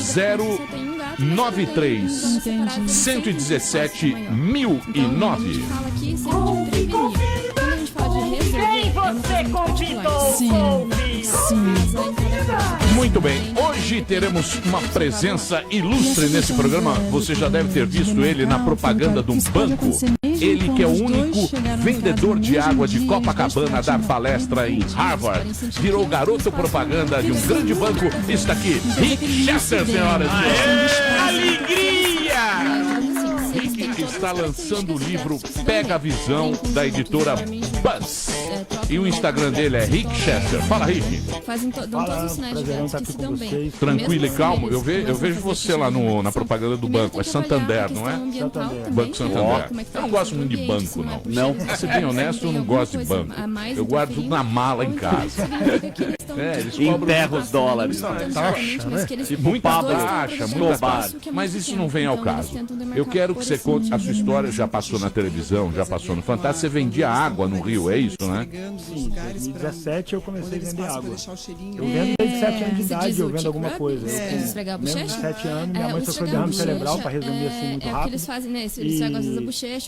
093 117 1009. Quem você convidou? Muito bem, hoje teremos uma presença ilustre nesse programa. Você já deve ter visto ele na propaganda de um banco. Ele que é o único vendedor de água de Copacabana a dar palestra em Harvard. Virou garoto propaganda de um grande banco. Está aqui, Rick Chester, senhoras e senhores. Alegria! Rick que está lançando o livro Pega a Visão, da editora Buzz. E o Instagram dele é Rick Chester. Fala, Rick. Dão todos os sinais de gatos que se dão bem. Tranquilo e calmo. Eu vejo você lá na propaganda do banco. É Santander, não é? Banco Santander. Eu não gosto muito de banco, não. Não. Pra ser bem honesto, eu não gosto de banco. Eu guardo tudo na mala em casa. Eles enterram os dólares. Taxa, né? Muita taxa, muita taxa. Mas isso não vem ao caso. Eu quero que você conte a sua história. Já passou na televisão, já passou no Fantástico. Você vendia água no Rio, é isso, né? Em 2017 eu comecei a vender água. Eu vendo desde 7 anos de idade, eu vendo alguma coisa. Mesmo de 7 anos, minha mãe sofreu derrame cerebral, para resumir assim muito rápido.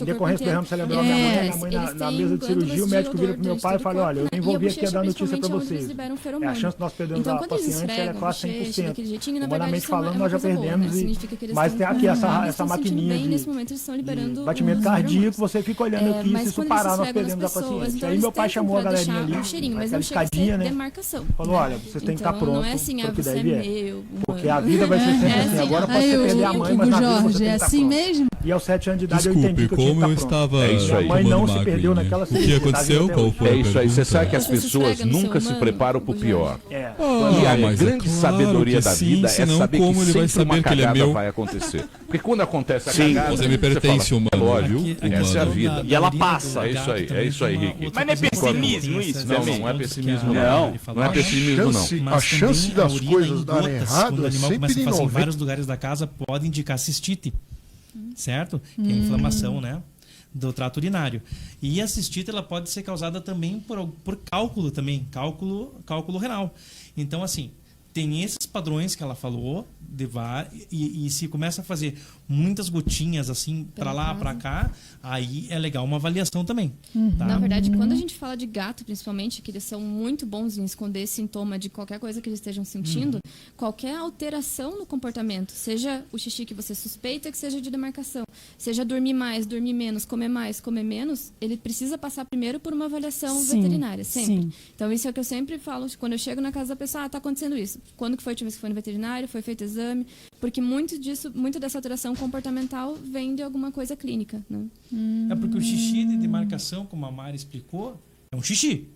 E decorrência do derrame cerebral, minha mãe na mesa de cirurgia, o médico vira pro meu pai e fala, olha, eu envolvi aqui a dar notícia para vocês. feromônio. A chance de nós perdermos então, a paciência é quase 100%. Daquele jeitinho, na Humanamente verdade, falando, nós já perdemos. Boa, né? Significa que eles mas tem aqui essa maquininha bem, nesse momento eles estão liberando de batimento cardíaco, você fica olhando aqui, se isso parar, nós perdemos a paciência. Então aí meu pai chamou a galerinha ali, mas aquela escadinha, né? Demarcação. Falou, olha, vocês têm que estar prontos, não é assim, porque você daí meu, porque a vida vai ser sempre assim. Agora pode ser perder a mãe, mas na vida você tem que estar assim mesmo? E aos 7 anos de idade eu entendi que eu tinha que estar pronto. É isso aí. Minha mãe não se perdeu naquela O que aconteceu? Qual foi? É isso aí. Você sabe que as pessoas nunca se preparam pro pior. E a grande sabedoria da vida é saber que sempre uma cagada vai acontecer. Porque quando acontece a cagada, você me pertence, humano, lógico, essa é a vida. E ela passa. É isso aí, Rick. Mas não é pessimismo isso? Não é pessimismo, não. Não é pessimismo, não. A chance das coisas darem errado quando o é animal sempre começa a fazer em 90. vários lugares da casa, pode indicar cistite, certo? Que é a inflamação, né? Do trato urinário. E a cistite ela pode ser causada também por cálculo também, cálculo renal. Então, assim, tem esses padrões que ela falou, e se começa a fazer muitas gotinhas assim para lá, para cá, aí é legal uma avaliação também. Tá? Na verdade, quando a gente fala de gato, principalmente, que eles são muito bons em esconder sintoma de qualquer coisa que eles estejam sentindo, qualquer alteração no comportamento, seja o xixi que você suspeita que seja de demarcação, seja dormir mais, dormir menos, comer menos, ele precisa passar primeiro por uma avaliação veterinária, sempre. Sim. Então, isso é o que eu sempre falo, quando eu chego na casa da pessoa, tá acontecendo isso. Quando que foi a última vez que foi no veterinário? Foi feito exame? Porque muito dessa alteração comportamental vem de alguma coisa clínica, né? É porque o xixi de demarcação, como a Mari explicou, é um xixi.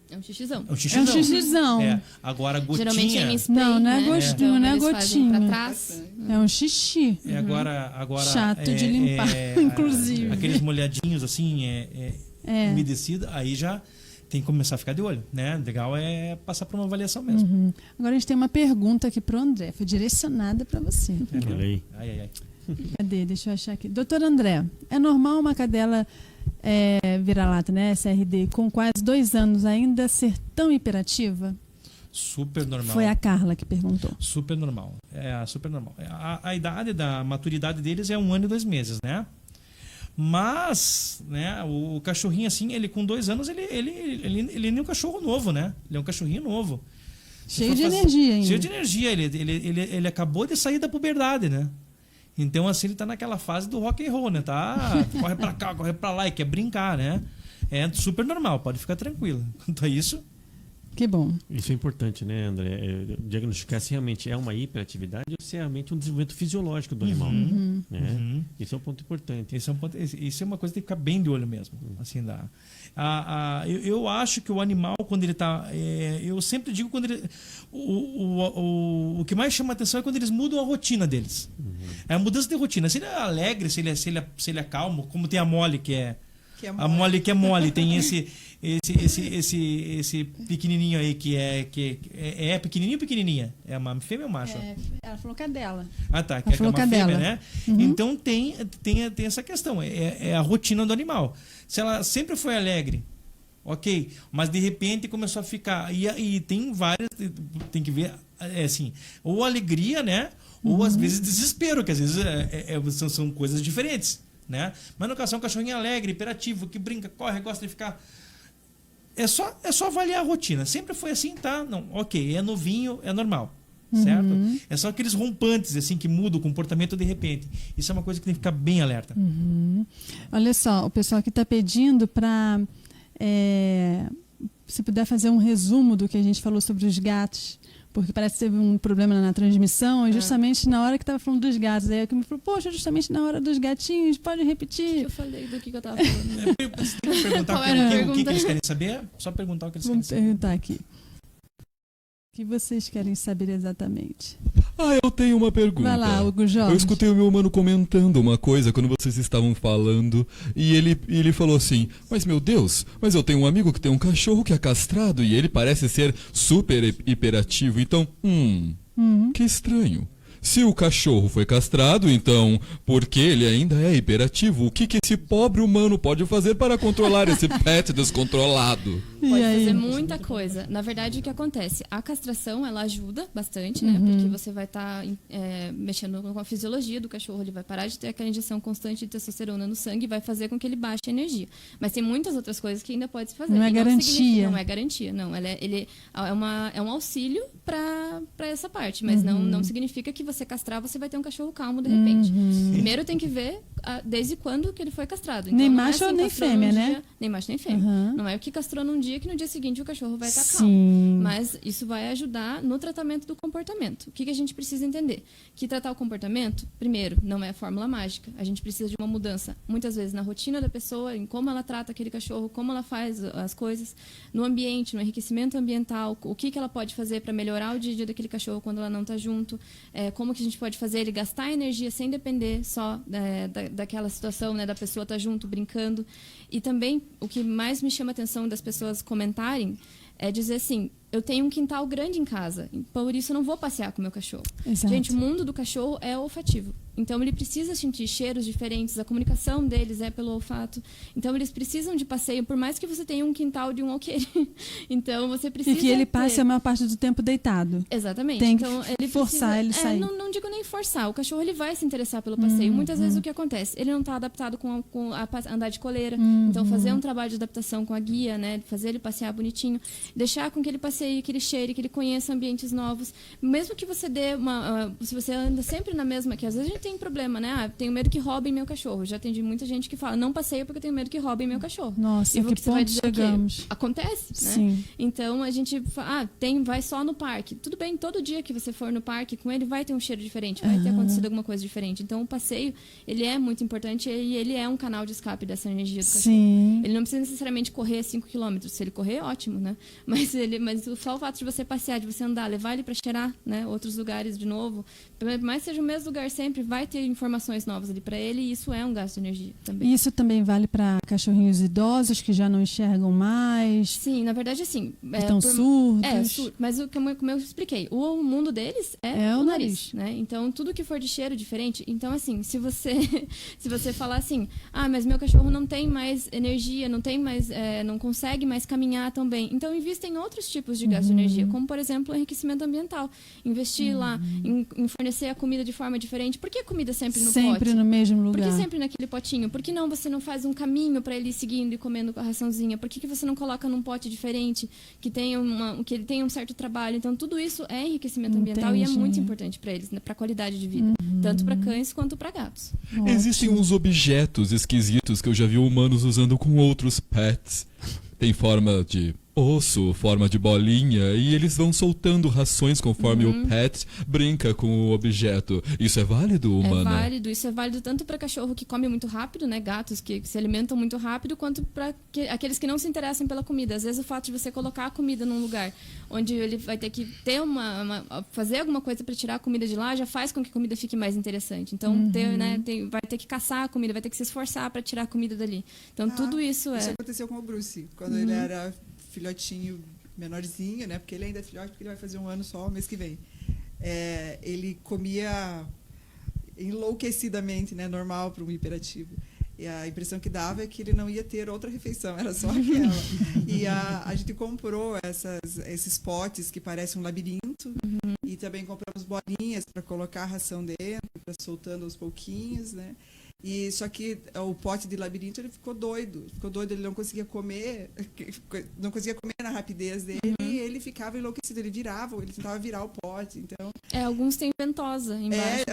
É um xixizão. É um xixizão. Agora, gotinha... Geralmente é em spray, não é né? gostinho, não é gotinha. Pra trás. É um xixi. Agora chato de limpar, inclusive. Aqueles molhadinhos, assim, umedecido, aí já... tem que começar a ficar de olho, né? Legal é passar por uma avaliação mesmo. Agora a gente tem uma pergunta aqui pro André, foi direcionada para você. Ai. Cadê? Deixa eu achar aqui. Doutor André, é normal uma cadela vira-lata, né, SRD, com quase 2 anos ainda ser tão hiperativa? Super normal. Foi a Carla que perguntou. Super normal. Super normal. A idade da maturidade deles é 1 ano e 2 meses, né? Mas, né, o cachorrinho assim, ele com 2 anos, ele nem um cachorro novo, né? Ele é um cachorrinho novo. Cheio de energia ainda. Cheio de energia. Ele acabou de sair da puberdade, né? Então, assim, ele tá naquela fase do rock and roll, né? Tá, corre pra cá, corre pra lá e quer brincar, né? É super normal, pode ficar tranquilo. Quanto a isso... Que bom. Isso é importante, né, André? Diagnosticar se realmente é uma hiperatividade ou se é realmente um desenvolvimento fisiológico do animal. Né? Isso é um ponto importante. Isso é uma coisa que tem que ficar bem de olho mesmo. Assim, eu acho que o animal, quando ele está... eu sempre digo quando ele... O que mais chama atenção é quando eles mudam a rotina deles. É a mudança de rotina. Se ele é alegre, se ele é calmo, como tem a Molly, que é a Molly que é mole, tem esse pequenininho aí que é pequenininha. É uma fêmea ou macho? Ela falou cadela. Ah, tá. Que é uma fêmea, né? Então tem essa questão. É a rotina do animal. Se ela sempre foi alegre, ok, mas de repente começou a ficar... E tem várias... Tem que ver, assim, ou alegria, né? Ou às vezes desespero, que às vezes são coisas diferentes. Né? Mas no caso é um cachorrinho alegre, hiperativo, que brinca, corre, gosta de ficar. É só avaliar a rotina. Sempre foi assim, tá? Não, ok, é novinho, é normal. Certo? É só aqueles rompantes assim que mudam o comportamento de repente. Isso é uma coisa que tem que ficar bem alerta. Olha só, o pessoal aqui está pedindo para se puder fazer um resumo do que a gente falou sobre os gatos. Porque parece que teve um problema na transmissão, e justamente na hora que estava falando dos gatos. Aí eu me falou, poxa, justamente na hora dos gatinhos, pode repetir? Eu falei do que eu estava falando. Você tem que perguntar o que eles querem saber? Só perguntar o que eles querem saber. Vamos perguntar aqui. O que vocês querem saber exatamente? Eu tenho uma pergunta. Vai lá, Hugo Jorge. Eu escutei o meu mano comentando uma coisa quando vocês estavam falando, e ele falou assim, mas meu Deus, mas eu tenho um amigo que tem um cachorro que é castrado e ele parece ser super hiperativo, então, que estranho. Se o cachorro foi castrado, então, por que ele ainda é hiperativo? O que esse pobre humano pode fazer para controlar esse pet descontrolado? Pode fazer muita coisa. Na verdade, o que acontece? A castração, ela ajuda bastante, né? Porque você vai estar mexendo com a fisiologia do cachorro, ele vai parar de ter aquela injeção constante de testosterona no sangue e vai fazer com que ele baixe a energia. Mas tem muitas outras coisas que ainda pode se fazer. Não é garantia. Não é garantia, não. Ele é um auxílio para essa parte, mas não significa que você castrar, você vai ter um cachorro calmo de repente. Primeiro tem que ver desde quando que ele foi castrado. Então, nem não macho é assim, nem fêmea, né? Nem macho nem fêmea. Não é o que castrou num dia que no dia seguinte o cachorro vai estar calmo. Mas isso vai ajudar no tratamento do comportamento. O que a gente precisa entender? Que tratar o comportamento, primeiro, não é fórmula mágica. A gente precisa de uma mudança, muitas vezes, na rotina da pessoa, em como ela trata aquele cachorro, como ela faz as coisas, no ambiente, no enriquecimento ambiental, o que ela pode fazer para melhorar o dia a dia daquele cachorro quando ela não está junto, como que a gente pode fazer ele gastar energia sem depender só daquela situação, né, da pessoa estar junto, brincando. E também, o que mais me chama a atenção das pessoas comentarem é dizer assim, eu tenho um quintal grande em casa, por isso eu não vou passear com o meu cachorro. Exato. Gente, o mundo do cachorro é olfativo. Então, ele precisa sentir cheiros diferentes, a comunicação deles é pelo olfato. Então, eles precisam de passeio, por mais que você tenha um quintal de um alqueire. Então, você precisa... E que ele passe a maior parte do tempo deitado. Exatamente. Tem então, que ele forçar ele sair. Não digo nem forçar. O cachorro ele vai se interessar pelo passeio. Muitas vezes o que acontece? Ele não está adaptado com a andar de coleira. Então, fazer um trabalho de adaptação com a guia, né? Fazer ele passear bonitinho. Deixar com que ele passeie, que ele cheire, que ele conheça ambientes novos. Mesmo que você dê se você anda sempre na mesma... Que às vezes a gente tem problema, né? Tenho medo que roubem meu cachorro. Já atendi muita gente que fala, não passeio porque eu tenho medo que roubem meu cachorro. Nossa, e que ponto chegamos. Acontece, né? Sim. Então, a gente fala, vai só no parque. Tudo bem, todo dia que você for no parque com ele, vai ter um cheiro diferente, vai ter acontecido alguma coisa diferente. Então, o passeio, ele é muito importante e ele é um canal de escape dessa energia do cachorro. Sim. Ele não precisa necessariamente correr 5 km. Se ele correr, ótimo, né? Mas só o fato de você passear, de você andar, levar ele para cheirar, né? Outros lugares de novo, por mais que seja o mesmo lugar sempre, vai ter informações novas ali para ele e isso é um gasto de energia também. Isso também vale para cachorrinhos idosos que já não enxergam mais? Sim, na verdade, assim... Estão surdos? Surdo. Mas como eu expliquei, o mundo deles é o nariz, né? Então, tudo que for de cheiro diferente... Então, assim, se você falar assim, mas meu cachorro não tem mais energia, não tem mais... não consegue mais caminhar tão bem. Então, invista em outros tipos de gasto de energia, como, por exemplo, o enriquecimento ambiental. Investir lá em fornecer a comida de forma diferente. Por que a comida sempre no pote? Sempre no mesmo lugar. Por que sempre naquele potinho? Por que não você não faz um caminho para ele ir seguindo e comendo a raçãozinha? Por que você não coloca num pote diferente, que ele tenha um certo trabalho? Então, tudo isso é enriquecimento ambiental e é muito importante para eles, né, para a qualidade de vida. Tanto para cães quanto para gatos. Existem uns objetos esquisitos que eu já vi humanos usando com outros pets. Tem forma de osso, forma de bolinha, e eles vão soltando rações conforme o pet brinca com o objeto. Isso é válido, humana? É válido, isso é válido tanto para cachorro que come muito rápido, né, gatos que se alimentam muito rápido, quanto para aqueles que não se interessam pela comida. Às vezes o fato de você colocar a comida num lugar onde ele vai ter que ter fazer alguma coisa para tirar a comida de lá, já faz com que a comida fique mais interessante. Então, vai ter que caçar a comida, vai ter que se esforçar para tirar a comida dali. Então, tudo isso Isso aconteceu com o Bruce, quando ele era filhotinho menorzinho, né? Porque ele ainda é filhote, porque ele vai fazer 1 ano só mês que vem. Ele comia enlouquecidamente, né? Normal para um hiperativo. E a impressão que dava é que ele não ia ter outra refeição, era só aquela. E a gente comprou esses potes que parecem um labirinto, e também compramos bolinhas para colocar a ração dentro, para soltando aos pouquinhos, né? E só que o pote de labirinto ele ficou doido, ele não conseguia comer na rapidez dele, e ele ficava enlouquecido, ele tentava virar o pote, então... alguns têm ventosa embaixo.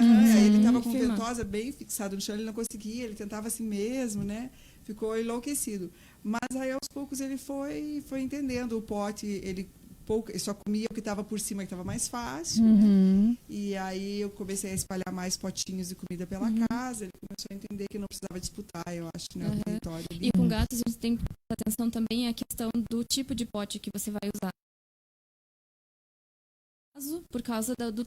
Ele estava com ventosa bem fixado no chão, ele não conseguia, ele tentava assim mesmo, né? Ficou enlouquecido. Mas aí aos poucos ele foi entendendo o pote, ele só comia o que estava por cima, que estava mais fácil, né? E aí eu comecei a espalhar mais potinhos de comida pela casa, ele começou a entender que não precisava disputar, eu acho, né, o território. E com gatos a gente tem que prestar atenção também a questão do tipo de pote que você vai usar. Por causa do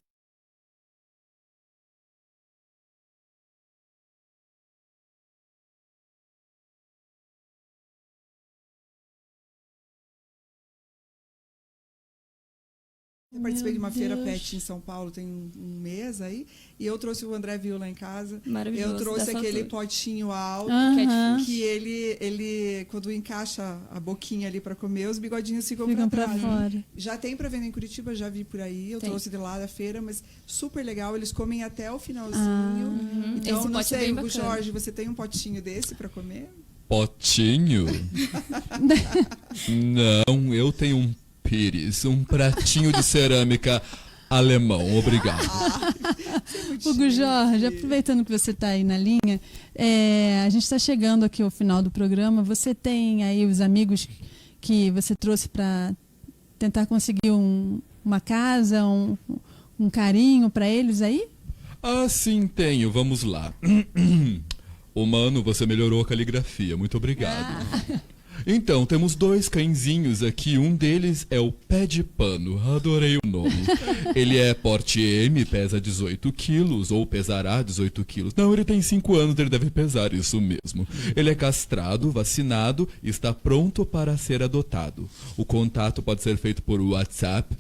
Eu participei de uma feira pet em São Paulo tem um mês aí, e eu trouxe o André viu lá em casa. Maravilhoso. Eu trouxe aquele potinho alto, que ele quando encaixa a boquinha ali para comer, os bigodinhos ficam para fora. Já tem para vender em Curitiba, já vi por aí. Eu trouxe de lá da feira, mas super legal. Eles comem até o finalzinho. Então, esse não sei, o Jorge, você tem um potinho desse para comer? Potinho? Não, eu tenho um pires, um pratinho de cerâmica alemão. Obrigado. Hugo Jorge, aproveitando que você está aí na linha, a gente está chegando aqui ao final do programa. Você tem aí os amigos que você trouxe para tentar conseguir uma casa, um carinho para eles aí? Ah, sim, tenho. Vamos lá. Ô, mano, você melhorou a caligrafia. Muito obrigado. Então, temos 2 cãezinhos aqui. Um deles é o Pé de Pano. Adorei o nome. Ele é porte M, pesa 18 quilos, ou pesará 18 quilos. Não, ele tem 5 anos, ele deve pesar, isso mesmo. Ele é castrado, vacinado e está pronto para ser adotado. O contato pode ser feito por WhatsApp,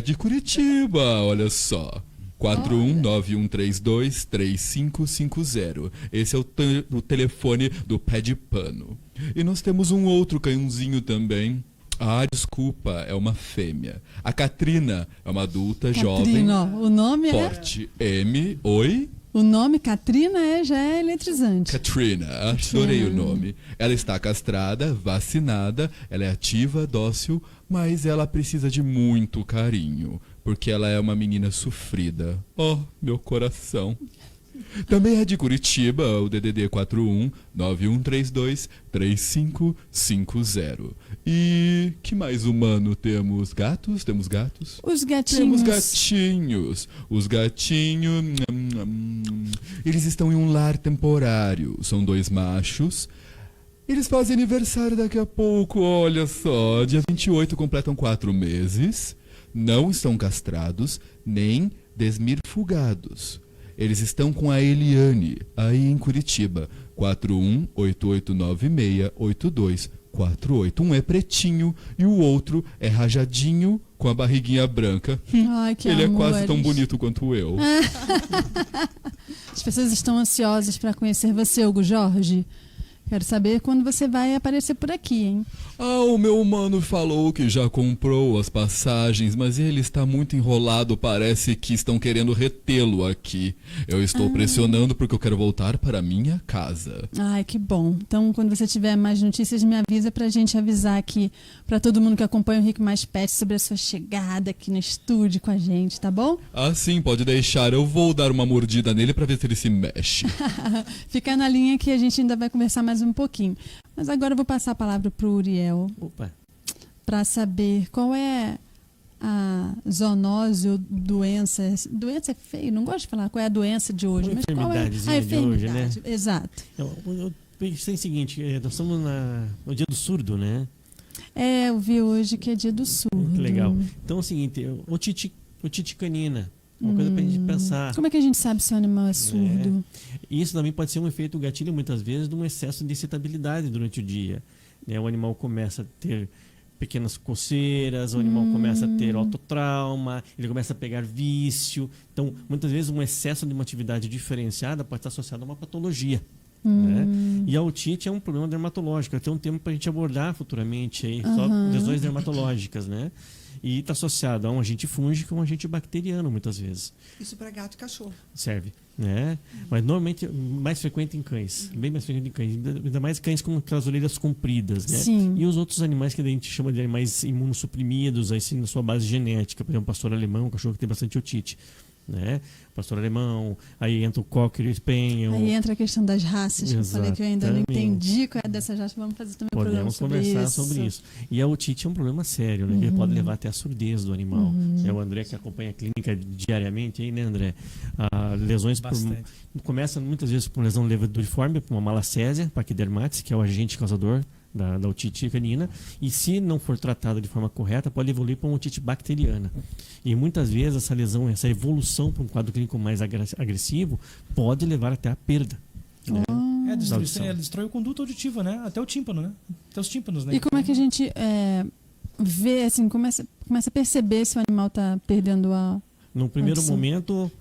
de Curitiba, olha só. 4191323550. Esse é o telefone do Pé de Pano. E nós temos um outro cãozinho também. Ah, desculpa, é uma fêmea. A Katrina é uma adulta jovem. O nome porte M. Oi? O nome Katrina já é eletrizante. Katrina, adorei o nome. Ela está castrada, vacinada, ela é ativa, dócil, mas ela precisa de muito carinho, porque ela é uma menina sofrida. Oh, meu coração. Também é de Curitiba, o DDD 4191323550. E que mais humano temos? Gatos? Temos gatos? Os gatinhos. Temos gatinhos. Os gatinhos... Eles estão em um lar temporário. São 2 machos. Eles fazem aniversário daqui a pouco, olha só. Dia 28 completam 4 meses. Não estão castrados, nem desmirfugados. Eles estão com a Eliane, aí em Curitiba, 4188968248. Um é pretinho e o outro é rajadinho com a barriguinha branca. Ai, que Ele amores. É quase tão bonito quanto eu. As pessoas estão ansiosas para conhecer você, Hugo Jorge. Quero saber quando você vai aparecer por aqui, hein? Ah, o meu mano falou que já comprou as passagens, mas ele está muito enrolado, parece que estão querendo retê-lo aqui. Eu estou pressionando porque eu quero voltar para minha casa. Ai, que bom. Então, quando você tiver mais notícias, me avisa pra gente avisar aqui pra todo mundo que acompanha o Rick Mais Pet sobre a sua chegada aqui no estúdio com a gente, tá bom? Ah, sim, pode deixar. Eu vou dar uma mordida nele pra ver se ele se mexe. Fica na linha que a gente ainda vai conversar mais um pouquinho. Mas agora eu vou passar a palavra pro Uriel. Opa. Para saber qual é a zoonose ou doença. Doença é feio, não gosto de falar qual é a doença de hoje. Mas qual é a enfermidade de hoje, né? Exato. Eu pensei o seguinte, nós estamos no dia do surdo, né? Eu vi hoje que é dia do surdo. Que legal. Então é o seguinte, otite canina. Uma coisa pra gente pensar. Como é que a gente sabe se o animal é surdo? Isso também pode ser um efeito gatilho, muitas vezes, de um excesso de excitabilidade durante o dia. O animal começa a ter pequenas coceiras, o animal começa a ter autotrauma, ele começa a pegar vício. Então, muitas vezes, um excesso de uma atividade diferenciada pode estar associado a uma patologia. Né? E a otite é um problema dermatológico. Tem um tema para a gente abordar futuramente aí, só lesões dermatológicas, né? E está associado a um agente fúngico e um agente bacteriano, muitas vezes. Isso para gato e cachorro. Serve, né? Mas normalmente mais frequente em cães, bem mais frequente em cães, ainda mais cães com aquelas orelhas compridas, né? Sim. E os outros animais que a gente chama de animais imunossuprimidos, aí sim, na sua base genética, por exemplo, pastor alemão, um cachorro que tem bastante otite. Né? Pastor alemão, aí entra o Cocker e o Spaniel. Aí entra a questão das raças, que eu falei que eu ainda não entendi qual é dessas raças. Vamos fazer também um programa sobre isso. Podemos conversar sobre isso. E a otite é um problema sério, né? Que pode levar até a surdez do animal. É o André que acompanha a clínica diariamente, aí, né, André? Lesões começam muitas vezes por lesão leveduriforme, por uma malacésia, paquidermatis, que é o agente causador da otite canina, e se não for tratada de forma correta, pode evoluir para uma otite bacteriana. E muitas vezes essa lesão, essa evolução para um quadro clínico mais agressivo, pode levar até a perda. Né? Destrói o conduto auditivo, né? Até o tímpano, né? Até os tímpanos, né? E como é que a gente vê, assim, começa a perceber se o animal está perdendo a... No primeiro audição? momento,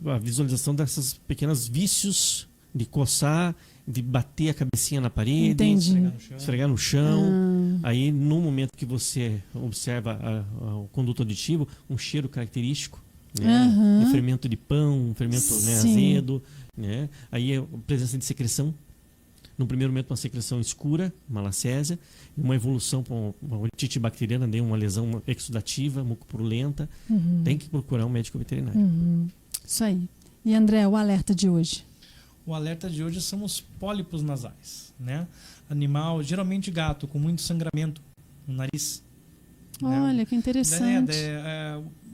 a visualização dessas pequenos vícios de coçar, de bater a cabecinha na parede, Entendi. esfregar no chão. Aí, no momento que você observa o conduto auditivo, um cheiro característico, né? De fermento de pão, um fermento, né, azedo, né? Aí a presença de secreção. No primeiro momento, uma secreção escura, uma lacésia, uma evolução para uma otite bacteriana, uma lesão exudativa, mucopurulenta. Tem que procurar um médico veterinário. Isso aí. E André, o alerta de hoje? O alerta de hoje são os pólipos nasais, né? Animal, geralmente gato, com muito sangramento no nariz. Olha, né? que interessante.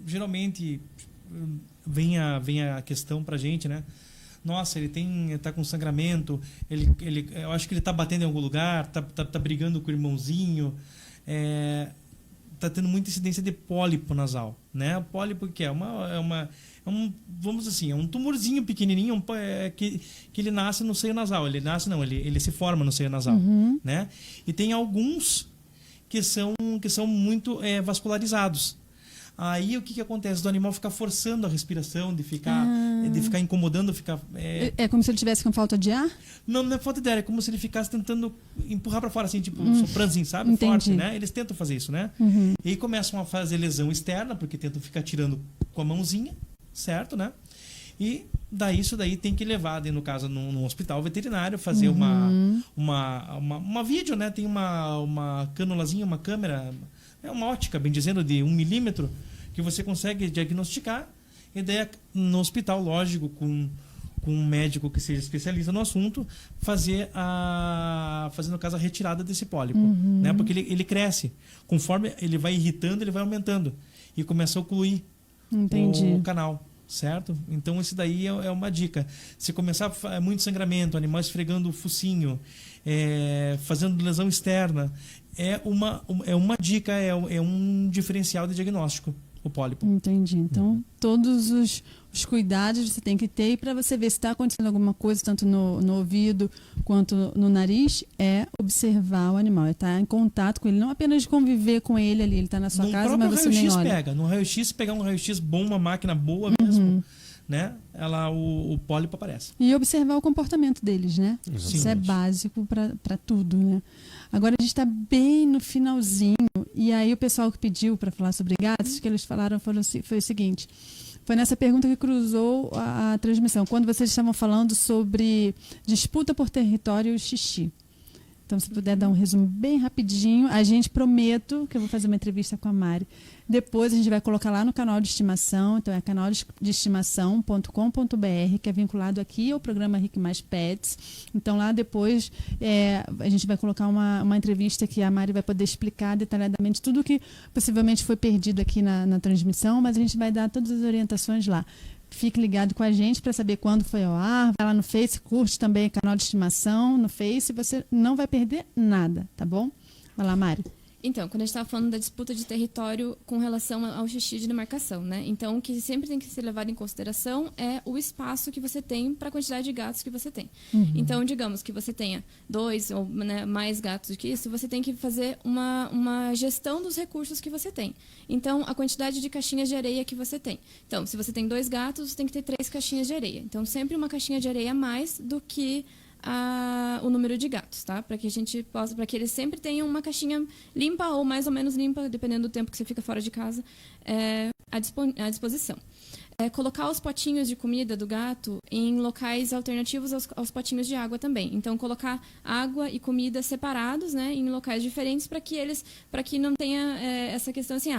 Geralmente vem a questão pra gente, né? Nossa, ele tá com sangramento, eu acho que ele tá batendo em algum lugar, tá brigando com o irmãozinho, tá tendo muita incidência de pólipo nasal, né? O pólipo que é vamos dizer assim, é um tumorzinho pequenininho que ele nasce no seio nasal. Ele se forma no seio nasal, né? E tem alguns que são muito vascularizados. Aí o que acontece? Do animal ficar forçando a respiração, de ficar incomodando, É como se ele tivesse com falta de ar? Não é falta de ar, é como se ele ficasse tentando empurrar para fora, assim, tipo, soprando, assim, sabe? Entendi. Forte, né? Eles tentam fazer isso, né? E aí começam a fazer lesão externa, porque tentam ficar tirando com a mãozinha, certo, né? E isso daí tem que levar, no caso, num hospital veterinário, fazer uma vídeo, né? Tem uma canulazinha, uma câmera, uma ótica, bem dizendo, de 1 milímetro, que você consegue diagnosticar, e daí no hospital, lógico, com um médico que seja especialista no assunto, fazer no caso a retirada desse pólipo, né? Porque ele cresce, conforme ele vai irritando, ele vai aumentando e começa a ocluir o canal, certo? Então isso daí é uma dica. Se começar muito sangramento, animal esfregando o focinho, fazendo lesão externa, é uma dica, é um diferencial de diagnóstico, o pólipo. Entendi. Então, todos os cuidados você tem que ter, e para você ver se está acontecendo alguma coisa, tanto no ouvido quanto no nariz, é observar o animal, é estar em contato com ele, não apenas conviver com ele ali, ele está na sua casa, mas você nem olha. No raio-x, pegar um raio-x bom, uma máquina boa mesmo, né? O pólipo aparece. E observar o comportamento deles, né? Exatamente. Isso é básico para tudo, né? Agora a gente está bem no finalzinho, e aí o pessoal que pediu para falar sobre gatos, o que eles falaram foi o seguinte: foi nessa pergunta que cruzou a transmissão, quando vocês estavam falando sobre disputa por território e xixi. Então, se puder dar um resumo bem rapidinho, a gente prometo que eu vou fazer uma entrevista com a Mari. Depois a gente vai colocar lá no canal de estimação, então é canaldestimação.com.br, que é vinculado aqui ao programa Rick Mais Pets. Então lá depois a gente vai colocar uma entrevista que a Mari vai poder explicar detalhadamente tudo que possivelmente foi perdido aqui na transmissão, mas a gente vai dar todas as orientações lá. Fique ligado com a gente para saber quando foi ao ar. Vai lá no Face, curte também o canal de estimação no Face. Você não vai perder nada, tá bom? Vai lá, Mari. Então, quando a gente estava falando da disputa de território com relação ao xixi de demarcação, né? Então, o que sempre tem que ser levado em consideração é o espaço que você tem para a quantidade de gatos que você tem. Então, digamos que você tenha 2 ou mais gatos do que isso, você tem que fazer uma gestão dos recursos que você tem. Então, a quantidade de caixinhas de areia que você tem. Então, se você tem 2 gatos, você tem que ter 3 caixinhas de areia. Então, sempre uma caixinha de areia a mais do que o número de gatos, tá? Para que que eles sempre tenham uma caixinha limpa ou mais ou menos limpa, dependendo do tempo que você fica fora de casa, à disposição. Colocar os potinhos de comida do gato em locais alternativos aos potinhos de água também. Então, colocar água e comida separados, né, em locais diferentes para que não tenha essa questão assim,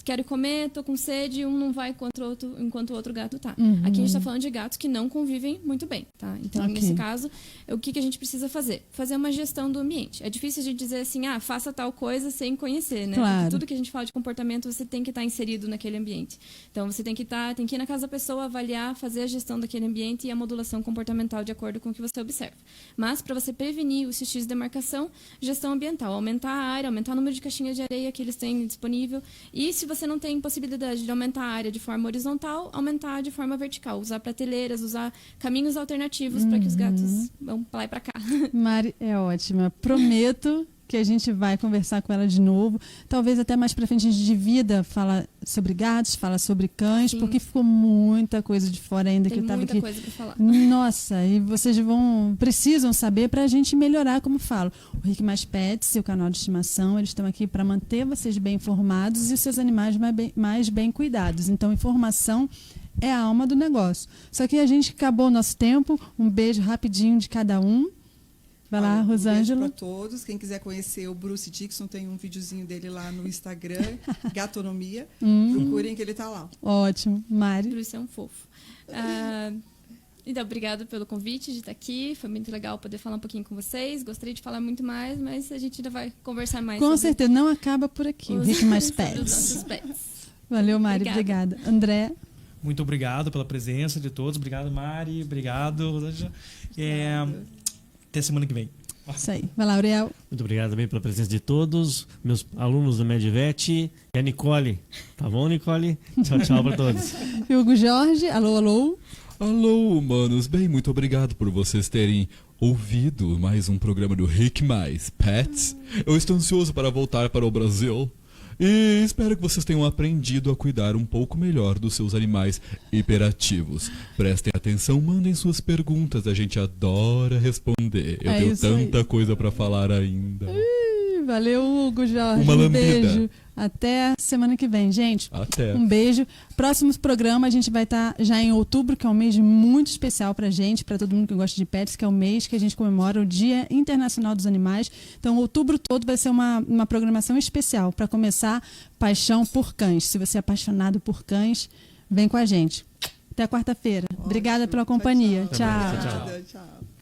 quero comer, tô com sede, um não vai enquanto o outro gato tá. Aqui a gente está falando de gatos que não convivem muito bem, tá? Então, nesse caso, o que a gente precisa fazer? Fazer uma gestão do ambiente. É difícil a gente dizer assim, faça tal coisa sem conhecer, né? Claro. Porque tudo que a gente fala de comportamento, você tem que estar inserido naquele ambiente. Então, você tem que ir na casa da pessoa, avaliar, fazer a gestão daquele ambiente e a modulação comportamental de acordo com o que você observa. Mas, para você prevenir os xixis de demarcação, gestão ambiental. Aumentar a área, aumentar o número de caixinhas de areia que eles têm disponível. E se você não tem possibilidade de aumentar a área de forma horizontal, aumentar de forma vertical. Usar prateleiras, usar caminhos alternativos para que os gatos vão para lá e para cá. Mari é ótima. Prometo que a gente vai conversar com ela de novo. Talvez até mais pra frente a gente divida, fala sobre gatos, fala sobre cães, porque ficou muita coisa de fora ainda que eu tava aqui. Tem muita coisa pra falar. Nossa, e vocês precisam saber pra gente melhorar, como falo. O Rick Mais Pets e o canal de estimação, eles estão aqui para manter vocês bem informados e os seus animais mais bem cuidados. Então, informação é a alma do negócio. Só que a gente acabou o nosso tempo. Um beijo rapidinho de cada um. Vai lá, Rosângela. Um beijo para todos. Quem quiser conhecer o Bruce Dixon, tem um videozinho dele lá no Instagram, Gatonomia. Procurem que ele tá lá. Ótimo. Mari? Bruce é um fofo. Então, obrigada pelo convite de estar aqui. Foi muito legal poder falar um pouquinho com vocês. Gostaria de falar muito mais, mas a gente ainda vai conversar mais. Com certeza, não acaba por aqui. O Rick Mais Pets. Valeu, Mari. Obrigada. André? Muito obrigado pela presença de todos. Obrigado, Mari. Obrigado, Rosângela. Até semana que vem. Isso aí. Vai lá, Auriel. Muito obrigado também pela presença de todos, meus alunos do Medvet e a Nicole. Tá bom, Nicole? Tchau para todos. E Hugo Jorge. Alô, alô. Alô, humanos. Bem, muito obrigado por vocês terem ouvido mais um programa do Rick Mais Pets. Eu estou ansioso para voltar para o Brasil. E espero que vocês tenham aprendido a cuidar um pouco melhor dos seus animais hiperativos. Prestem atenção, mandem suas perguntas, a gente adora responder. Eu tenho tanta coisa para falar ainda. Valeu, Hugo Jorge. Uma lambida. Beijo. Até semana que vem, gente. Até. Um beijo. Próximo programa a gente vai estar já em outubro, que é um mês muito especial pra gente, pra todo mundo que gosta de pets, que é o mês que a gente comemora o Dia Internacional dos Animais. Então, outubro todo vai ser uma programação especial para começar paixão por cães. Se você é apaixonado por cães, vem com a gente. Até quarta-feira. Obrigada pela companhia. Tchau. Tchau.